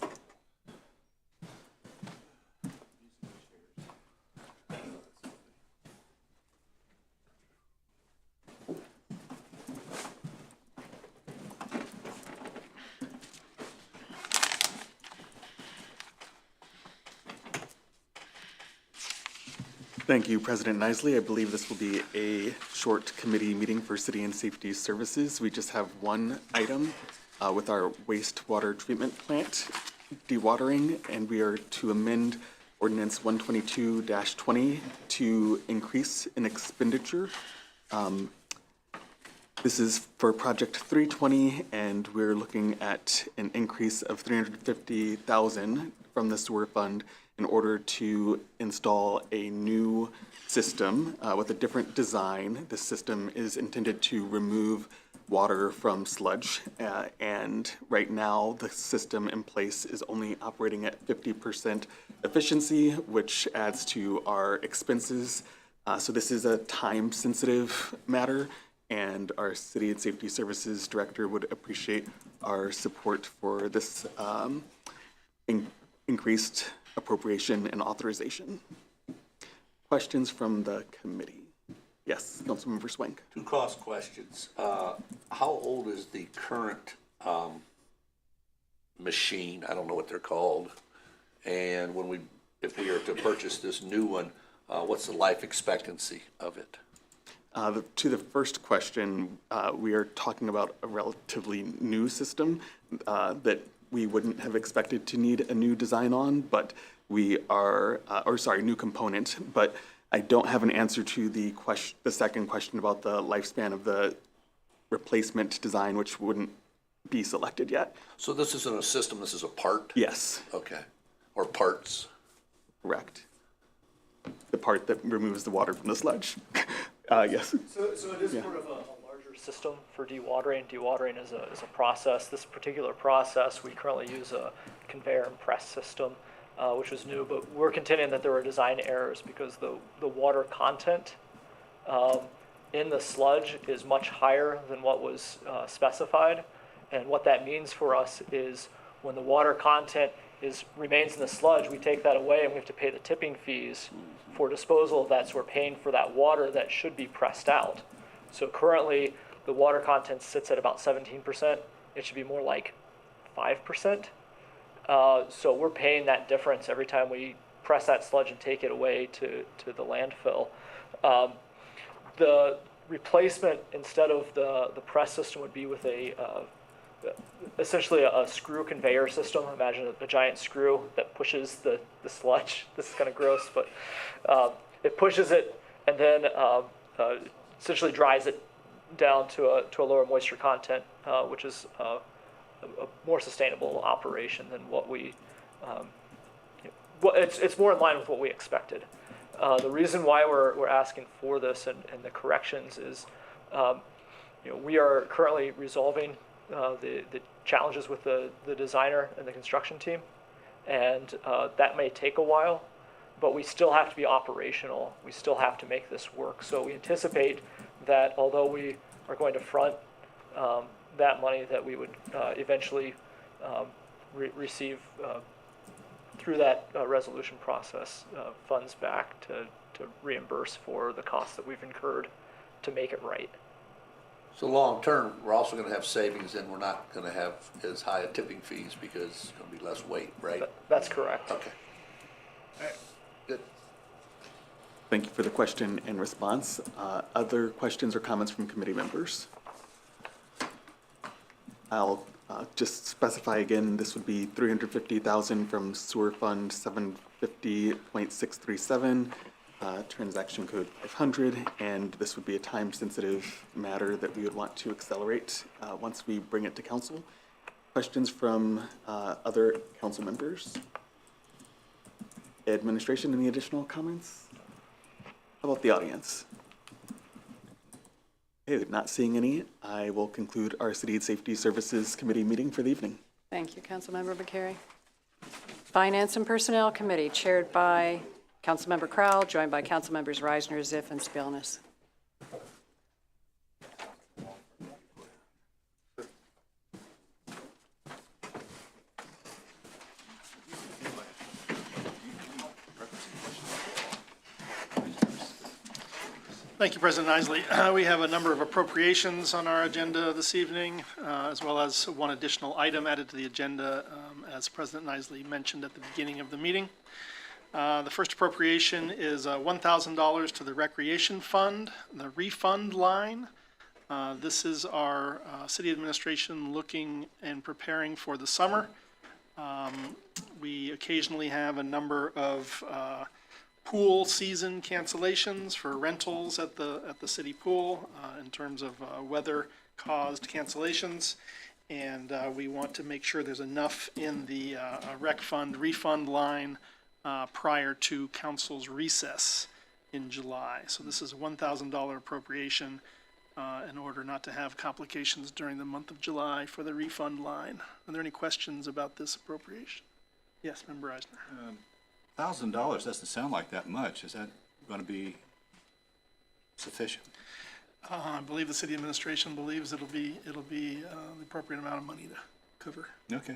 Thank you, President Nisley. I believe this will be a short committee meeting for City and Safety Services. We just have one item with our wastewater treatment plant dewatering, and we are to amend Ordinance 122-20 to increase an expenditure. This is for Project 320, and we're looking at an increase of $350,000 from the sewer fund in order to install a new system with a different design. This system is intended to remove water from sludge, and right now the system in place is only operating at 50% efficiency, which adds to our expenses. So this is a time-sensitive matter, and our City and Safety Services Director would appreciate our support for this increased appropriation and authorization. Questions from the committee? Yes, Councilmember Swank. Two cost questions. How old is the current machine? I don't know what they're called. And if we are to purchase this new one, what's the life expectancy of it? To the first question, we are talking about a relatively new system that we wouldn't have expected to need a new design on, but we are, new component, but I don't have an answer to the second question about the lifespan of the replacement design, which wouldn't be selected yet. So this isn't a system, this is a part? Yes, Okay. Or parts? correct. The part that removes the water from the sludge. Yes. So it is sort of a larger system for dewatering. Dewatering is a process. This particular process, we currently use a conveyor and press system, which was new, but we're contending that there were design errors because the water content in the sludge is much higher than what was specified. And what that means for us is when the water content remains in the sludge, we take that away and we have to pay the tipping fees for disposal of that. So we're paying for that water that should be pressed out. So currently the water content sits at about 17%. It should be more like 5%. So we're paying that difference every time we press that sludge and take it away to the landfill. The replacement, instead of the press system, would be with essentially a screw conveyor system. Imagine a giant screw that pushes the sludge. This is kind of gross, but it pushes it and then essentially dries it down to a lower moisture content, which is a more sustainable operation than what we. It's more in line with what we expected. The reason why we're asking for this and the corrections is, we are currently resolving the challenges with the designer and the construction team, and that may take a while, but we still have to be operational. We still have to make this work. So we anticipate that although we are going to front that money, that we would eventually receive through that resolution process funds back to reimburse for the costs that we've incurred to make it right. So long term, we're also going to have savings and we're not going to have as high a tipping fees because it's going to be less weight, right? That's correct. Okay. All right. Good. Thank you for the question and response. Other questions or comments from committee members? I'll just specify again, this would be $350,000 from Sewer Fund 750.637 transaction code 500, and this would be a time-sensitive matter that we would want to accelerate once we bring it to council. Questions from other council members? Administration, any additional comments? How about the audience? Okay, not seeing any, I will conclude our City Safety Services Committee meeting for the evening. Thank you, Councilmember McCary. Finance and Personnel Committee, chaired by Councilmember Crowell, joined by Councilmembers Reisner, Ziff, and Spilnis. Thank you, President Isley. We have a number of appropriations on our agenda this evening, as well as one additional item added to the agenda, as President Isley mentioned at the beginning of the meeting. The first appropriation is $1,000 to the Recreation Fund, the refund line. This is our city administration looking and preparing for the summer. We occasionally have a number of pool season cancellations for rentals at the city pool in terms of weather-caused cancellations. And we want to make sure there's enough in the rec fund refund line prior to council's recess in July. So this is a $1,000 appropriation in order not to have complications during the month of July for the refund line. Are there any questions about this appropriation? Yes, Member Eisner. $1,000 doesn't sound like that much. Is that going to be sufficient? I believe the city administration believes it'll be the appropriate amount of money to cover. Okay.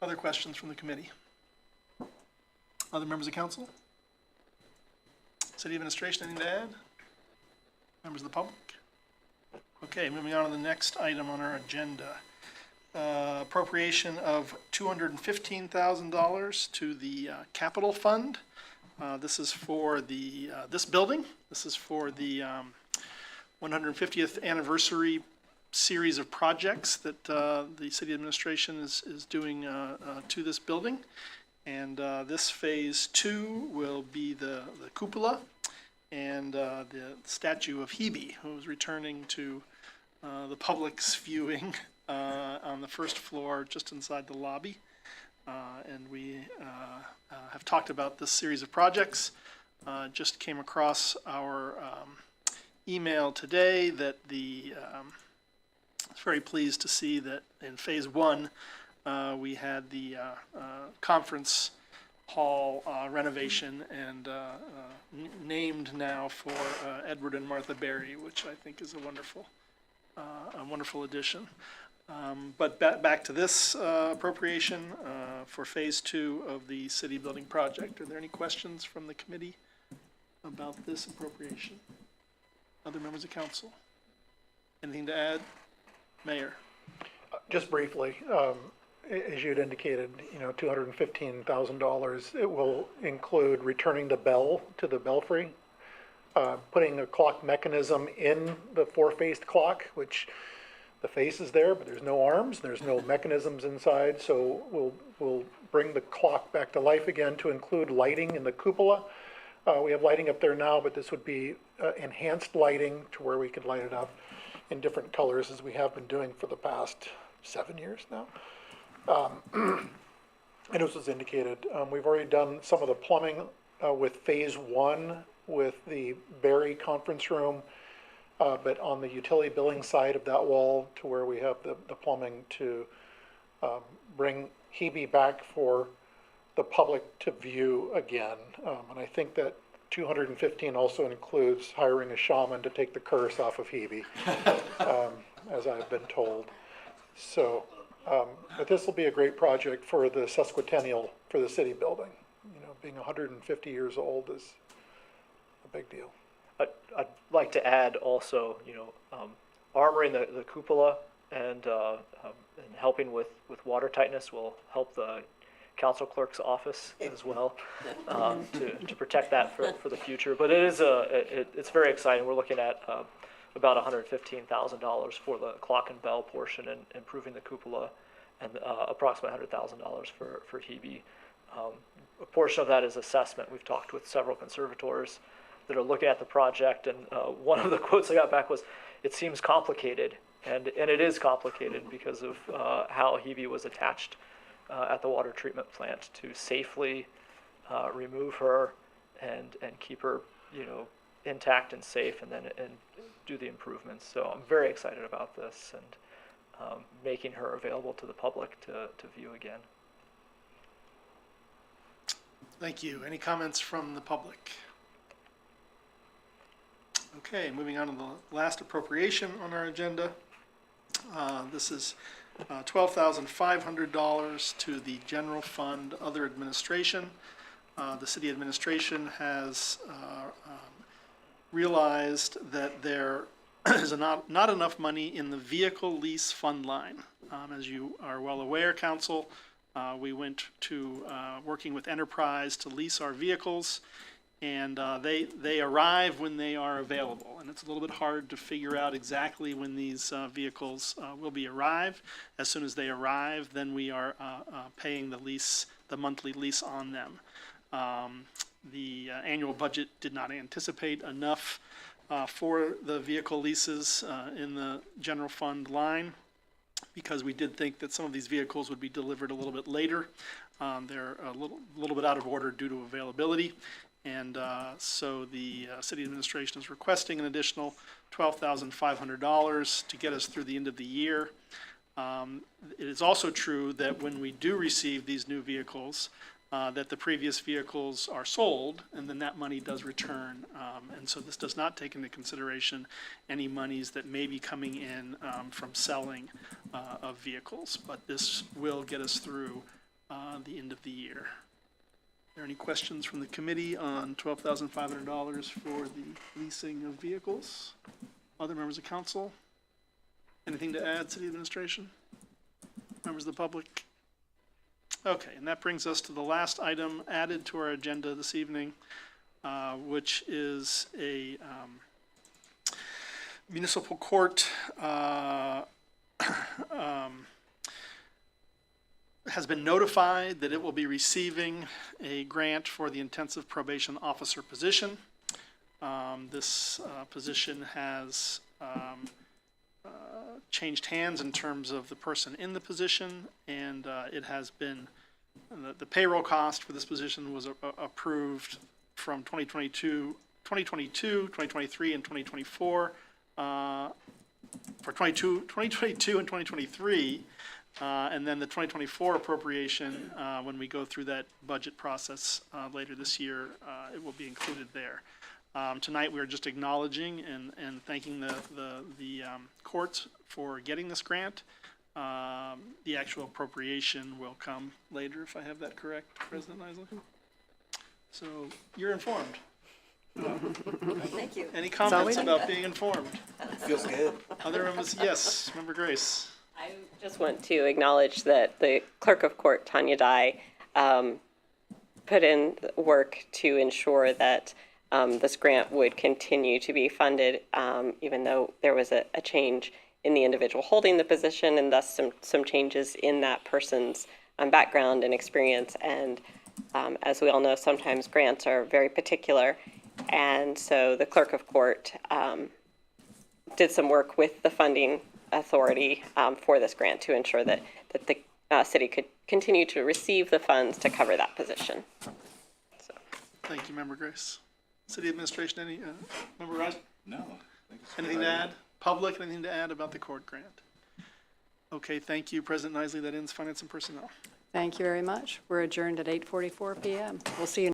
Other questions from the committee? Other members of council? City administration, anything to add? Members of the public? Okay, moving on to the next item on our agenda. Appropriation of $215,000 to the capital fund. This is for the this building. This is for the 150th anniversary series of projects that the city administration is doing to this building. And this phase 2 will be the cupola and the statue of Hebe, who is returning to the public's viewing on the first floor just inside the lobby. And we have talked about this series of projects. Just came across our email today that I was very pleased to see that in phase 1 we had the conference hall renovation and named now for Edward and Martha Berry, which I think is a wonderful addition. But back to this appropriation for phase 2 of the city building project. Are there any questions from the committee about this appropriation? Other members of council? Anything to add? Mayor? Just briefly, as you'd indicated, $215,000. It will include returning the bell to the belfry, putting a clock mechanism in the four-faced clock, which the face is there, but there's no arms, there's no mechanisms inside. So we'll bring the clock back to life again to include lighting in the cupola. We have lighting up there now, but this would be enhanced lighting to where we could light it up in different colors as we have been doing for the past 7 years now. And as was indicated, we've already done some of the plumbing with phase 1 with the Berry conference room, but on the utility billing side of that wall to where we have the plumbing to bring Hebe back for the public to view again. And I think that 215 also includes hiring a shaman to take the curse off of Hebe, as I've been told. So, but this will be a great project for the sesquicentennial for the city building. Being 150 years old is a big deal. I'd like to add also, armoring the cupola and helping with water tightness will help the council clerk's office as well, to protect that for the future. But it is it's very exciting. We're looking at about $115,000 for the clock and bell portion and improving the cupola, and approximately $100,000 for Hebe. A portion of that is assessment. We've talked with several conservators that are looking at the project, and one of the quotes I got back was, "It seems complicated," and it is complicated because of how Hebe was attached at the water treatment plant to safely remove her and keep her, intact and safe, and do the improvements. So I'm very excited about this and making her available to the public to view again. Thank you. Any comments from the public? Okay, moving on to the last appropriation on our agenda. This is $12,500 to the general fund, other administration. The city administration has realized that there is not enough money in the vehicle lease fund line. As you are well aware, council, we went to working with Enterprise to lease our vehicles, and they arrive when they are available. And it's a little bit hard to figure out exactly when these vehicles will be arrived. As soon as they arrive, then we are paying the monthly lease on them. The annual budget did not anticipate enough for the vehicle leases in the general fund line, because we did think that some of these vehicles would be delivered a little bit later. They're a little bit out of order due to availability. And so the city administration is requesting an additional $12,500 to get us through the end of the year. It is also true that when we do receive these new vehicles, that the previous vehicles are sold, and then that money does return. And so this does not take into consideration any monies that may be coming in from selling of vehicles, but this will get us through the end of the year. Are there any questions from the committee on $12,500 for the leasing of vehicles? Other members of council? Anything to add, city administration? Members of the public? Okay, and that brings us to the last item added to our agenda this evening, which is a municipal court has been notified that it will be receiving a grant for the intensive probation officer position. This position has changed hands in terms of the person in the position, and it has been, the payroll cost for this position was approved from 2022, 2023, and 2024. For 2022 and 2023, and then the 2024 appropriation, when we go through that budget process later this year, it will be included there. Tonight, we are just acknowledging and thanking the courts for getting this grant. The actual appropriation will come later, if I have that correct, President Isley. So you're informed. Thank you. Any comments about being informed? Feels good. Other members, yes, Member Grace. I just want to acknowledge that the clerk of court, Tanya Dye, put in work to ensure that this grant would continue to be funded, even though there was a change in the individual holding the position, and thus some changes in that person's background and experience. And as we all know, sometimes grants are very particular. And so the clerk of court did some work with the funding authority for this grant to ensure that the city could continue to receive the funds to cover that position. So. Thank you, Member Grace. City administration, any, Member Rice? No. Anything to add? Public, anything to add about the court grant? Okay, thank you, President Isley. That ends Finance and Personnel. Thank you very much. We're adjourned at 8:44 p.m. We'll see you